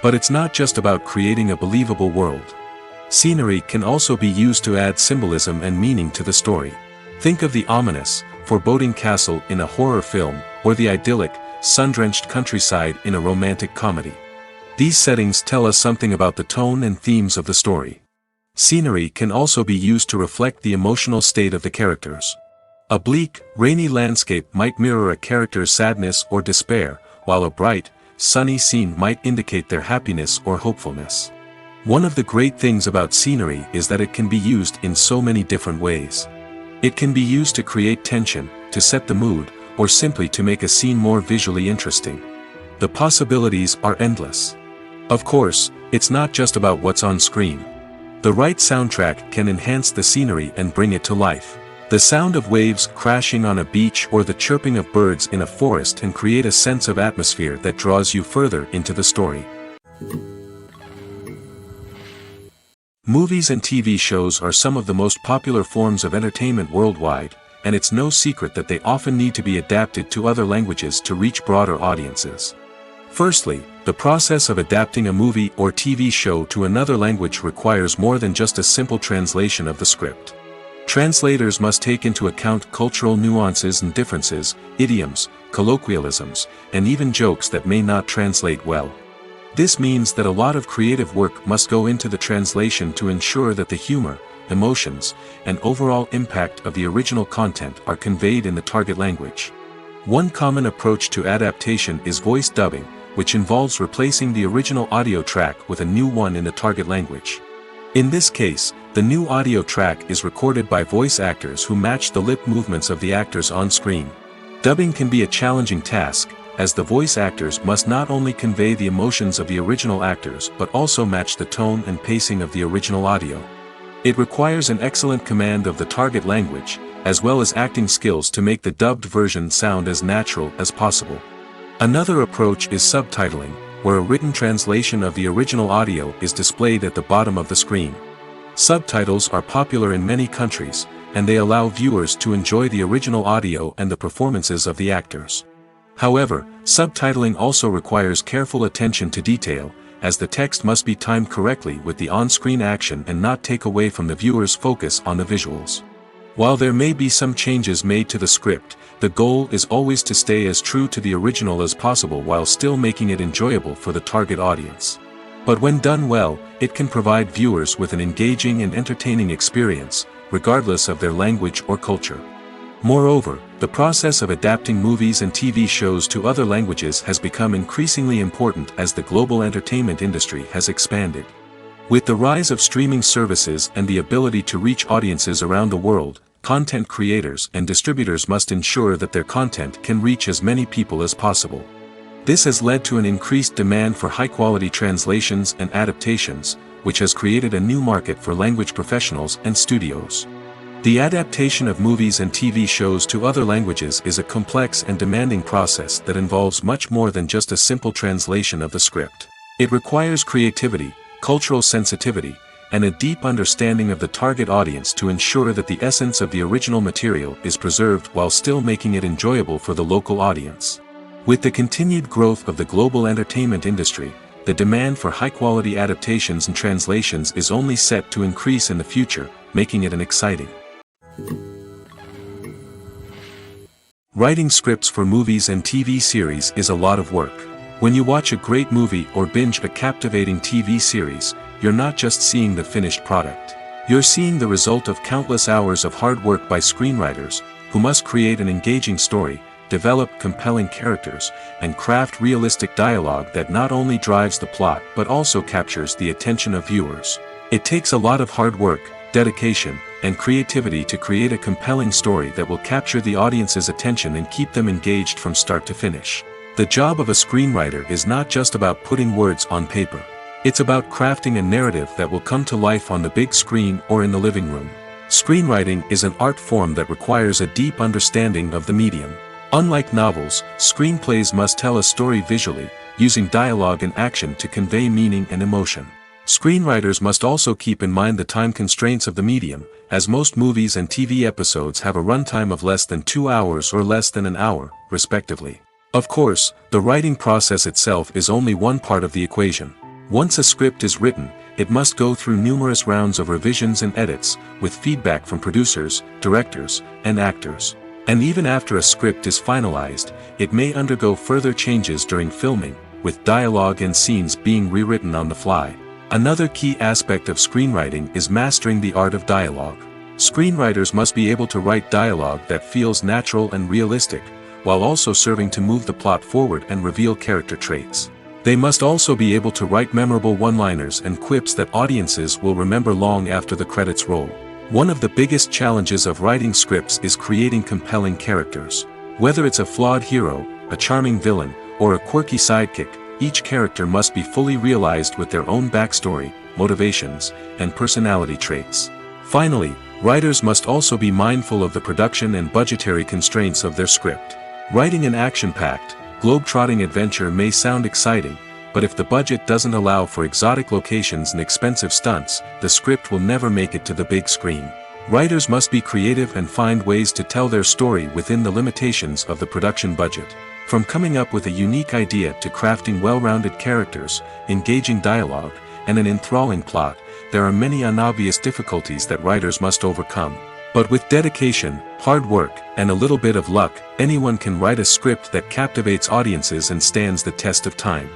But it's not just about creating a believable world. Scenery can also be used to add symbolism and meaning to the story. Think of the ominous, foreboding castle in a horror film, or the idyllic, sun-drenched countryside in a romantic comedy. These settings tell us something about the tone and themes of the story. Scenery can also be used to reflect the emotional state of the characters. A bleak, rainy landscape might mirror a character's sadness or despair, while a bright, sunny scene might indicate their happiness or hopefulness. One of the great things about scenery is that it can be used in so many different ways. It can be used to create tension, to set the mood, or simply to make a scene more visually interesting. The possibilities are endless. Of course, it's not just about what's on screen. The right soundtrack can enhance the scenery and bring it to life. The sound of waves crashing on a beach or the chirping of birds in a forest can create a sense of atmosphere that draws you further into the story. Movies and TV shows are some of the most popular forms of entertainment worldwide, and it's no secret that they often need to be adapted to other languages to reach broader audiences. Firstly, the process of adapting a movie or TV show to another language requires more than just a simple translation of the script. Translators must take into account cultural nuances and differences, idioms, colloquialisms, and even jokes that may not translate well. This means that a lot of creative work must go into the translation to ensure that the humor, emotions, and overall impact of the original content are conveyed in the target language. One common approach to adaptation is voice dubbing, which involves replacing the original audio track with a new one in the target language. In this case, the new audio track is recorded by voice actors who match the lip movements of the actors on screen. Dubbing can be a challenging task, as the voice actors must not only convey the emotions of the original actors but also match the tone and pacing of the original audio. It requires an excellent command of the target language, as well as acting skills to make the dubbed version sound as natural as possible. Another approach is subtitling, where a written translation of the original audio is displayed at the bottom of the screen. Subtitles are popular in many countries, and they allow viewers to enjoy the original audio and the performances of the actors. However, subtitling also requires careful attention to detail, as the text must be timed correctly with the on-screen action and not take away from the viewer's focus on the visuals. While there may be some changes made to the script, the goal is always to stay as true to the original as possible while still making it enjoyable for the target audience. But when done well, it can provide viewers with an engaging and entertaining experience, regardless of their language or culture. Moreover, the process of adapting movies and TV shows to other languages has become increasingly important as the global entertainment industry has expanded. With the rise of streaming services and the ability to reach audiences around the world, content creators and distributors must ensure that their content can reach as many people as possible. This has led to an increased demand for high-quality translations and adaptations, which has created a new market for language professionals and studios. The adaptation of movies and TV shows to other languages is a complex and demanding process that involves much more than just a simple translation of the script. It requires creativity, cultural sensitivity, and a deep understanding of the target audience to ensure that the essence of the original material is preserved while still making it enjoyable for the local audience. With the continued growth of the global entertainment industry, the demand for high-quality adaptations and translations is only set to increase in the future, making it an exciting. Writing scripts for movies and TV series is a lot of work. When you watch a great movie or binge a captivating TV series, you're not just seeing the finished product. You're seeing the result of countless hours of hard work by screenwriters, who must create an engaging story, develop compelling characters, and craft realistic dialogue that not only drives the plot but also captures the attention of viewers. It takes a lot of hard work, dedication, and creativity to create a compelling story that will capture the audience's attention and keep them engaged from start to finish. The job of a screenwriter is not just about putting words on paper. It's about crafting a narrative that will come to life on the big screen or in the living room. Screenwriting is an art form that requires a deep understanding of the medium. Unlike novels, screenplays must tell a story visually, using dialogue and action to convey meaning and emotion. Screenwriters must also keep in mind the time constraints of the medium, as most movies and TV episodes have a runtime of less than 2 hours or less than an hour, respectively. Of course, the writing process itself is only one part of the equation. Once a script is written, it must go through numerous rounds of revisions and edits, with feedback from producers, directors, and actors. And even after a script is finalized, it may undergo further changes during filming, with dialogue and scenes being rewritten on the fly. Another key aspect of screenwriting is mastering the art of dialogue. Screenwriters must be able to write dialogue that feels natural and realistic, while also serving to move the plot forward and reveal character traits. They must also be able to write memorable one-liners and quips that audiences will remember long after the credits roll. One of the biggest challenges of writing scripts is creating compelling characters. Whether it's a flawed hero, a charming villain, or a quirky sidekick, each character must be fully realized with their own backstory, motivations, and personality traits. Finally, writers must also be mindful of the production and budgetary constraints of their script. Writing an action-packed, globe-trotting adventure may sound exciting, but if the budget doesn't allow for exotic locations and expensive stunts, the script will never make it to the big screen. Writers must be creative and find ways to tell their story within the limitations of the production budget. From coming up with a unique idea to crafting well-rounded characters, engaging dialogue, and an enthralling plot, there are many unobvious difficulties that writers must overcome. But with dedication, hard work, and a little bit of luck, anyone can write a script that captivates audiences and stands the test of time.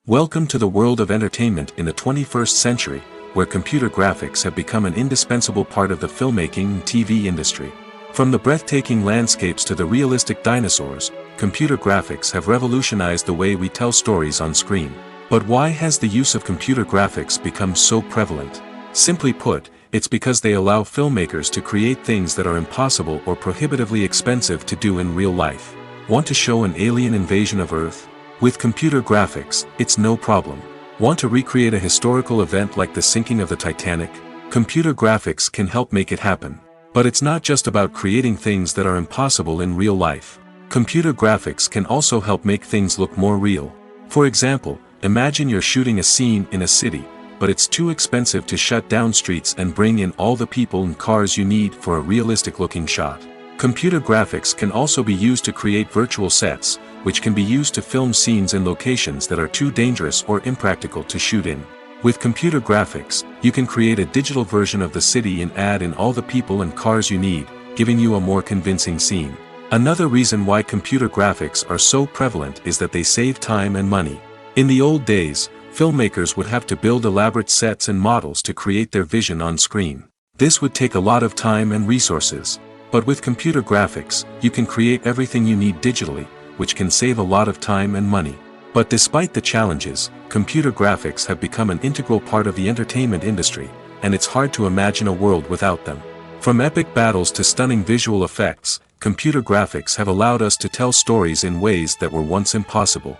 Welcome to the world of entertainment in the 21st century, where computer graphics have become an indispensable part of the filmmaking and TV industry. From the breathtaking landscapes to the realistic dinosaurs, computer graphics have revolutionized the way we tell stories on screen. But why has the use of computer graphics become so prevalent? Simply put, it's because they allow filmmakers to create things that are impossible or prohibitively expensive to do in real life. Want to show an alien invasion of Earth? With computer graphics, it's no problem. Want to recreate a historical event like the sinking of the Titanic? Computer graphics can help make it happen. But it's not just about creating things that are impossible in real life. Computer graphics can also help make things look more real. For example, imagine you're shooting a scene in a city, but it's too expensive to shut down streets and bring in all the people and cars you need for a realistic-looking shot. Computer graphics can also be used to create virtual sets, which can be used to film scenes in locations that are too dangerous or impractical to shoot in. With computer graphics, you can create a digital version of the city and add in all the people and cars you need, giving you a more convincing scene. Another reason why computer graphics are so prevalent is that they save time and money. In the old days, filmmakers would have to build elaborate sets and models to create their vision on screen. This would take a lot of time and resources. But with computer graphics, you can create everything you need digitally, which can save a lot of time and money. But despite the challenges, computer graphics have become an integral part of the entertainment industry, and it's hard to imagine a world without them. From epic battles to stunning visual effects, computer graphics have allowed us to tell stories in ways that were once impossible.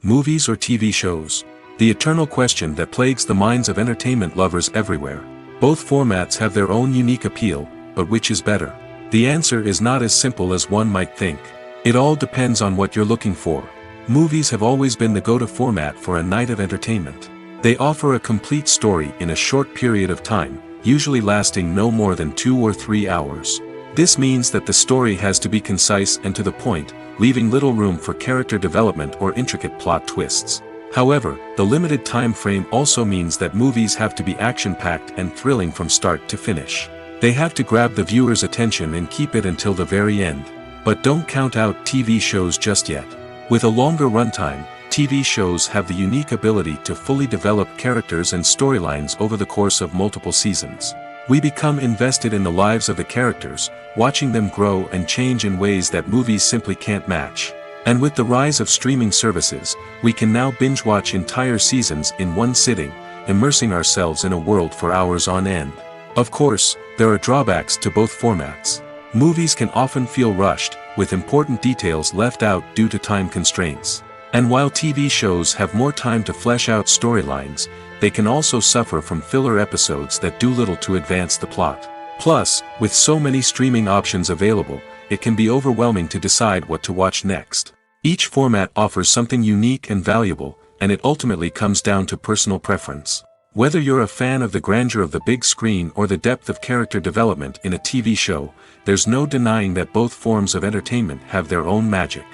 Movies or TV shows? The eternal question that plagues the minds of entertainment lovers everywhere. Both formats have their own unique appeal, but which is better? The answer is not as simple as one might think. It all depends on what you're looking for. Movies have always been the go-to format for a night of entertainment. They offer a complete story in a short period of time, usually lasting no more than 2 or 3 hours. This means that the story has to be concise and to the point, leaving little room for character development or intricate plot twists. However, the limited time frame also means that movies have to be action-packed and thrilling from start to finish. They have to grab the viewer's attention and keep it until the very end. But don't count out TV shows just yet. With a longer runtime, TV shows have the unique ability to fully develop characters and storylines over the course of multiple seasons. We become invested in the lives of the characters, watching them grow and change in ways that movies simply can't match. And with the rise of streaming services, we can now binge-watch entire seasons in one sitting, immersing ourselves in a world for hours on end. Of course, there are drawbacks to both formats. Movies can often feel rushed, with important details left out due to time constraints. And while TV shows have more time to flesh out storylines, they can also suffer from filler episodes that do little to advance the plot. Plus, with so many streaming options available, it can be overwhelming to decide what to watch next. Each format offers something unique and valuable, and it ultimately comes down to personal preference. Whether you're a fan of the grandeur of the big screen or the depth of character development in a TV show, there's no denying that both forms of entertainment have their own magic.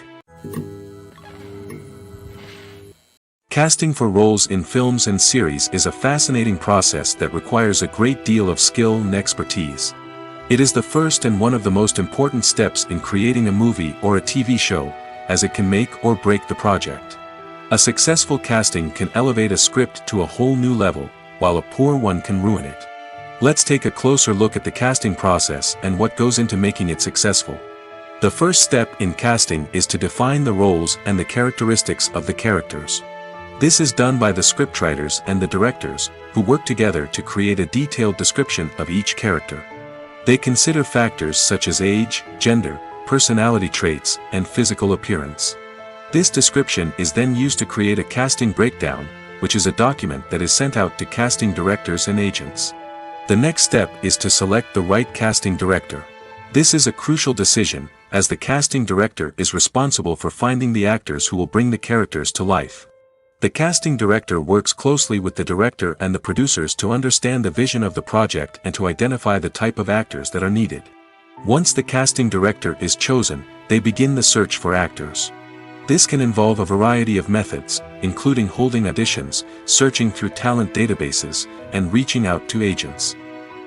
Casting for roles in films and series is a fascinating process that requires a great deal of skill and expertise. It is the first and one of the most important steps in creating a movie or a TV show, as it can make or break the project. A successful casting can elevate a script to a whole new level, while a poor one can ruin it. Let's take a closer look at the casting process and what goes into making it successful. The first step in casting is to define the roles and the characteristics of the characters. This is done by the scriptwriters and the directors, who work together to create a detailed description of each character. They consider factors such as age, gender, personality traits, and physical appearance. This description is then used to create a casting breakdown, which is a document that is sent out to casting directors and agents. The next step is to select the right casting director. This is a crucial decision, as the casting director is responsible for finding the actors who will bring the characters to life. The casting director works closely with the director and the producers to understand the vision of the project and to identify the type of actors that are needed. Once the casting director is chosen, they begin the search for actors. This can involve a variety of methods, including holding auditions, searching through talent databases, and reaching out to agents.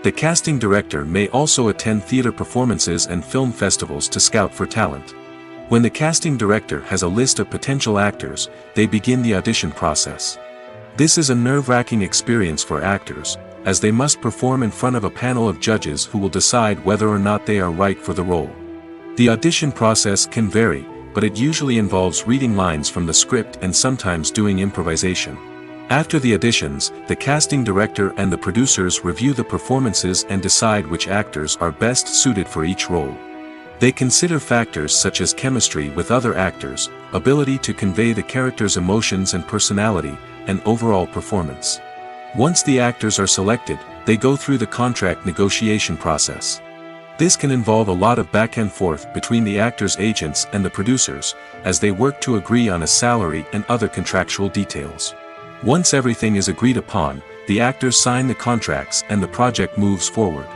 The casting director may also attend theater performances and film festivals to scout for talent. When the casting director has a list of potential actors, they begin the audition process. This is a nerve-wracking experience for actors, as they must perform in front of a panel of judges who will decide whether or not they are right for the role. The audition process can vary, but it usually involves reading lines from the script and sometimes doing improvisation. After the auditions, the casting director and the producers review the performances and decide which actors are best suited for each role. They consider factors such as chemistry with other actors, ability to convey the character's emotions and personality, and overall performance. Once the actors are selected, they go through the contract negotiation process. This can involve a lot of back and forth between the actors' agents and the producers, as they work to agree on a salary and other contractual details. Once everything is agreed upon, the actors sign the contracts and the project moves forward.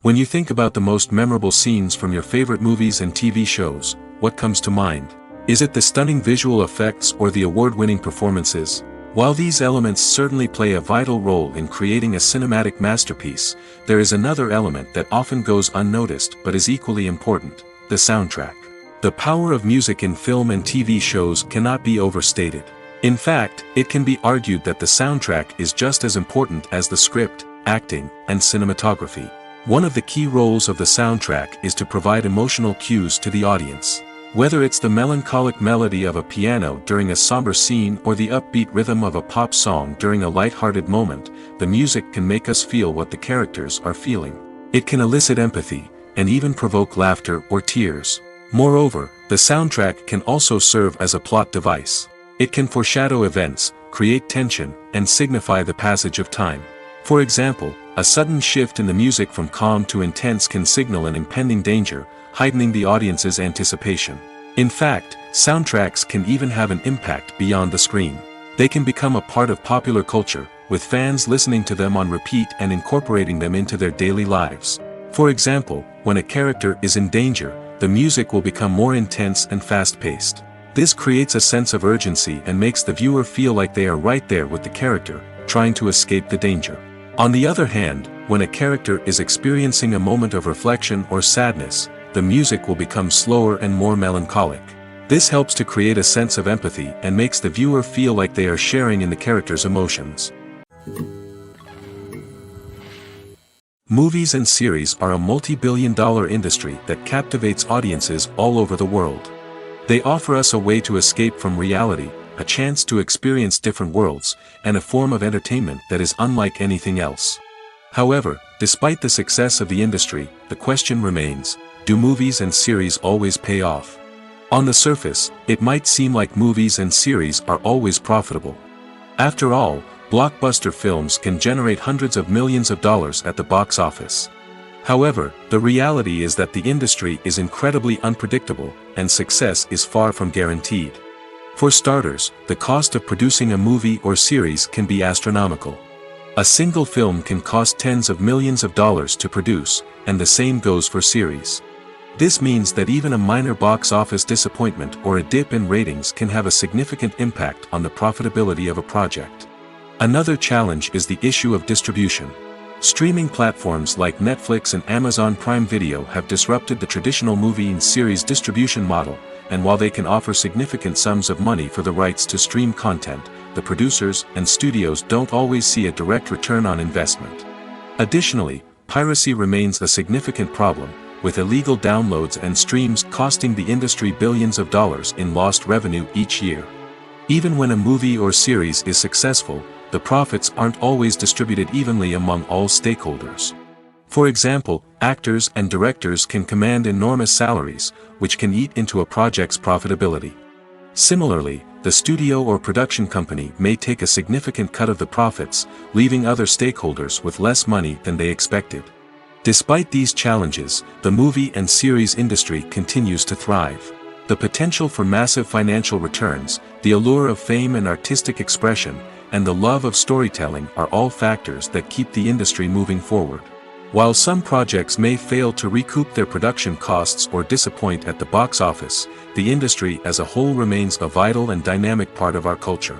When you think about the most memorable scenes from your favorite movies and TV shows, what comes to mind? Is it the stunning visual effects or the award-winning performances? While these elements certainly play a vital role in creating a cinematic masterpiece, there is another element that often goes unnoticed but is equally important: the soundtrack. The power of music in film and TV shows cannot be overstated. In fact, it can be argued that the soundtrack is just as important as the script, acting, and cinematography. One of the key roles of the soundtrack is to provide emotional cues to the audience. Whether it's the melancholic melody of a piano during a somber scene or the upbeat rhythm of a pop song during a light-hearted moment, the music can make us feel what the characters are feeling. It can elicit empathy, and even provoke laughter or tears. Moreover, the soundtrack can also serve as a plot device. It can foreshadow events, create tension, and signify the passage of time. For example, A sudden shift in the music from calm to intense can signal an impending danger, heightening the audience's anticipation. In fact, soundtracks can even have an impact beyond the screen. They can become a part of popular culture, with fans listening to them on repeat and incorporating them into their daily lives. For example, when a character is in danger, the music will become more intense and fast-paced. This creates a sense of urgency and makes the viewer feel like they are right there with the character, trying to escape the danger. On the other hand, when a character is experiencing a moment of reflection or sadness, the music will become slower and more melancholic. This helps to create a sense of empathy and makes the viewer feel like they are sharing in the character's emotions. Movies and series are a multi-billion-dollar industry that captivates audiences all over the world. They offer us a way to escape from reality, a chance to experience different worlds, and a form of entertainment that is unlike anything else. However, despite the success of the industry, the question remains, do movies and series always pay off? On the surface, it might seem like movies and series are always profitable. After all, blockbuster films can generate hundreds of millions of dollars at the box office. However, the reality is that the industry is incredibly unpredictable, and success is far from guaranteed. For starters, the cost of producing a movie or series can be astronomical. A single film can cost tens of millions of dollars to produce, and the same goes for series. This means that even a minor box office disappointment or a dip in ratings can have a significant impact on the profitability of a project. Another challenge is the issue of distribution. Streaming platforms like Netflix and Amazon Prime Video have disrupted the traditional movie and series distribution model, and while they can offer significant sums of money for the rights to stream content, the producers and studios don't always see a direct return on investment. Additionally, piracy remains a significant problem, with illegal downloads and streams costing the industry billions of dollars in lost revenue each year. Even when a movie or series is successful, the profits aren't always distributed evenly among all stakeholders. For example, actors and directors can command enormous salaries, which can eat into a project's profitability. Similarly, the studio or production company may take a significant cut of the profits, leaving other stakeholders with less money than they expected. Despite these challenges, the movie and series industry continues to thrive. The potential for massive financial returns, the allure of fame and artistic expression, and the love of storytelling are all factors that keep the industry moving forward. While some projects may fail to recoup their production costs or disappoint at the box office, the industry as a whole remains a vital and dynamic part of our culture.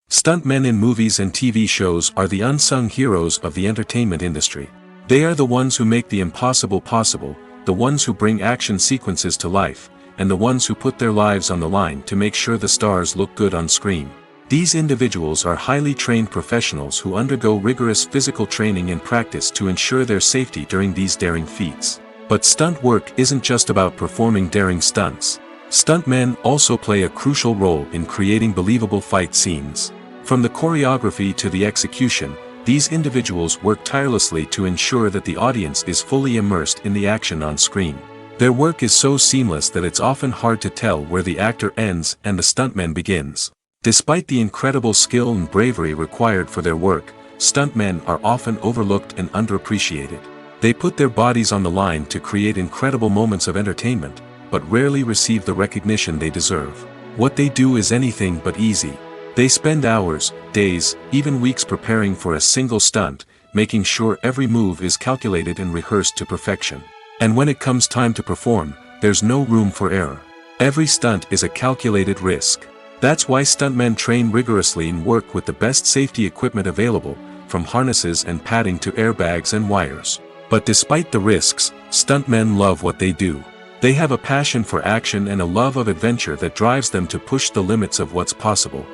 Stuntmen in movies and TV shows are the unsung heroes of the entertainment industry. They are the ones who make the impossible possible, the ones who bring action sequences to life, and the ones who put their lives on the line to make sure the stars look good on screen. These individuals are highly trained professionals who undergo rigorous physical training and practice to ensure their safety during these daring feats. But stunt work isn't just about performing daring stunts. Stuntmen also play a crucial role in creating believable fight scenes. From the choreography to the execution, these individuals work tirelessly to ensure that the audience is fully immersed in the action on screen. Their work is so seamless that it's often hard to tell where the actor ends and the stuntman begins. Despite the incredible skill and bravery required for their work, stuntmen are often overlooked and underappreciated. They put their bodies on the line to create incredible moments of entertainment, but rarely receive the recognition they deserve. What they do is anything but easy. They spend hours, days, even weeks preparing for a single stunt, making sure every move is calculated and rehearsed to perfection. And when it comes time to perform, there's no room for error. Every stunt is a calculated risk. That's why stuntmen train rigorously and work with the best safety equipment available, from harnesses and padding to airbags and wires. But despite the risks, stuntmen love what they do. They have a passion for action and a love of adventure that drives them to push the limits of what's possible.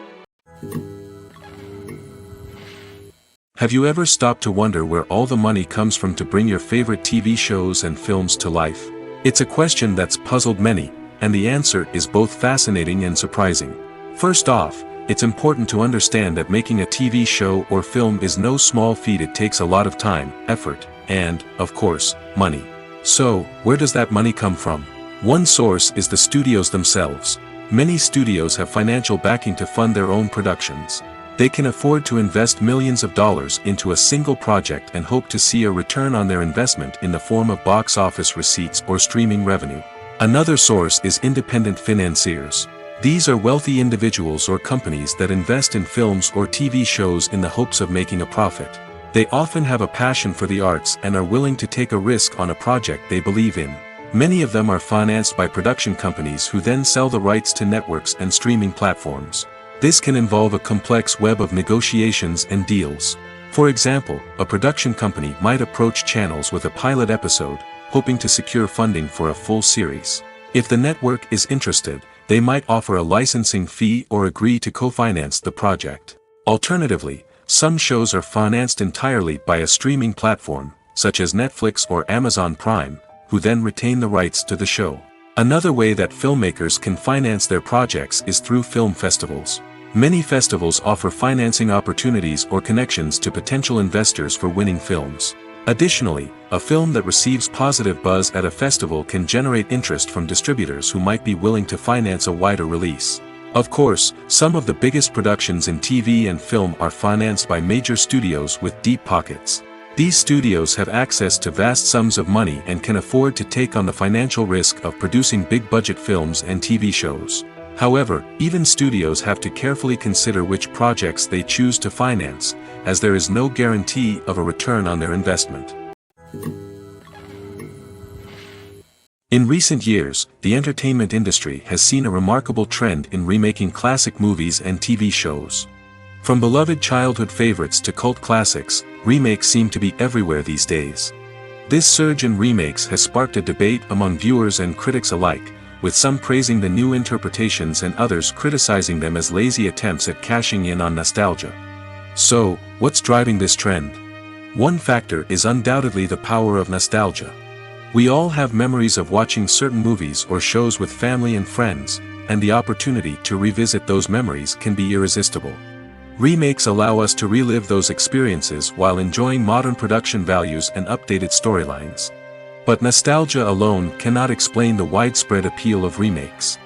Have you ever stopped to wonder where all the money comes from to bring your favorite TV shows and films to life? It's a question that's puzzled many, and the answer is both fascinating and surprising. First off, it's important to understand that making a TV show or film is no small feat. It takes a lot of time, effort, and, of course, money. So, where does that money come from? One source is the studios themselves. Many studios have financial backing to fund their own productions. They can afford to invest millions of dollars into a single project and hope to see a return on their investment in the form of box office receipts or streaming revenue. Another source is independent financiers. These are wealthy individuals or companies that invest in films or TV shows in the hopes of making a profit. They often have a passion for the arts and are willing to take a risk on a project they believe in. Many of them are financed by production companies who then sell the rights to networks and streaming platforms. This can involve a complex web of negotiations and deals. For example, a production company might approach channels with a pilot episode, hoping to secure funding for a full series. If the network is interested, they might offer a licensing fee or agree to co-finance the project. Alternatively, some shows are financed entirely by a streaming platform, such as Netflix or Amazon Prime, who then retain the rights to the show. Another way that filmmakers can finance their projects is through film festivals. Many festivals offer financing opportunities or connections to potential investors for winning films. Additionally, a film that receives positive buzz at a festival can generate interest from distributors who might be willing to finance a wider release. Of course, some of the biggest productions in TV and film are financed by major studios with deep pockets. These studios have access to vast sums of money and can afford to take on the financial risk of producing big-budget films and TV shows. However, even studios have to carefully consider which projects they choose to finance, as there is no guarantee of a return on their investment. In recent years, the entertainment industry has seen a remarkable trend in remaking classic movies and TV shows. From beloved childhood favorites to cult classics, remakes seem to be everywhere these days. This surge in remakes has sparked a debate among viewers and critics alike, with some praising the new interpretations and others criticizing them as lazy attempts at cashing in on nostalgia. So, what's driving this trend? One factor is undoubtedly the power of nostalgia. We all have memories of watching certain movies or shows with family and friends, and the opportunity to revisit those memories can be irresistible. Remakes allow us to relive those experiences while enjoying modern production values and updated storylines. But nostalgia alone cannot explain the widespread appeal of remakes.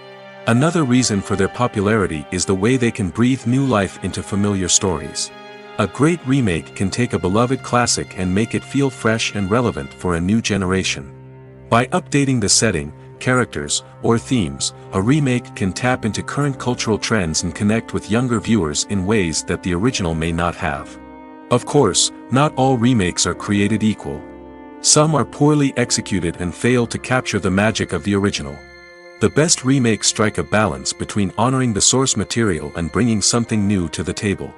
Another reason for their popularity is the way they can breathe new life into familiar stories. A great remake can take a beloved classic and make it feel fresh and relevant for a new generation. By updating the setting, characters, or themes, a remake can tap into current cultural trends and connect with younger viewers in ways that the original may not have. Of course, not all remakes are created equal. Some are poorly executed and fail to capture the magic of the original. The best remakes strike a balance between honoring the source material and bringing something new to the table.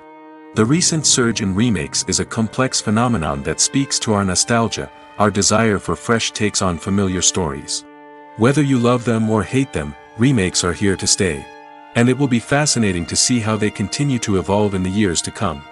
The recent surge in remakes is a complex phenomenon that speaks to our nostalgia, our desire for fresh takes on familiar stories. Whether you love them or hate them, remakes are here to stay. And it will be fascinating to see how they continue to evolve in the years to come.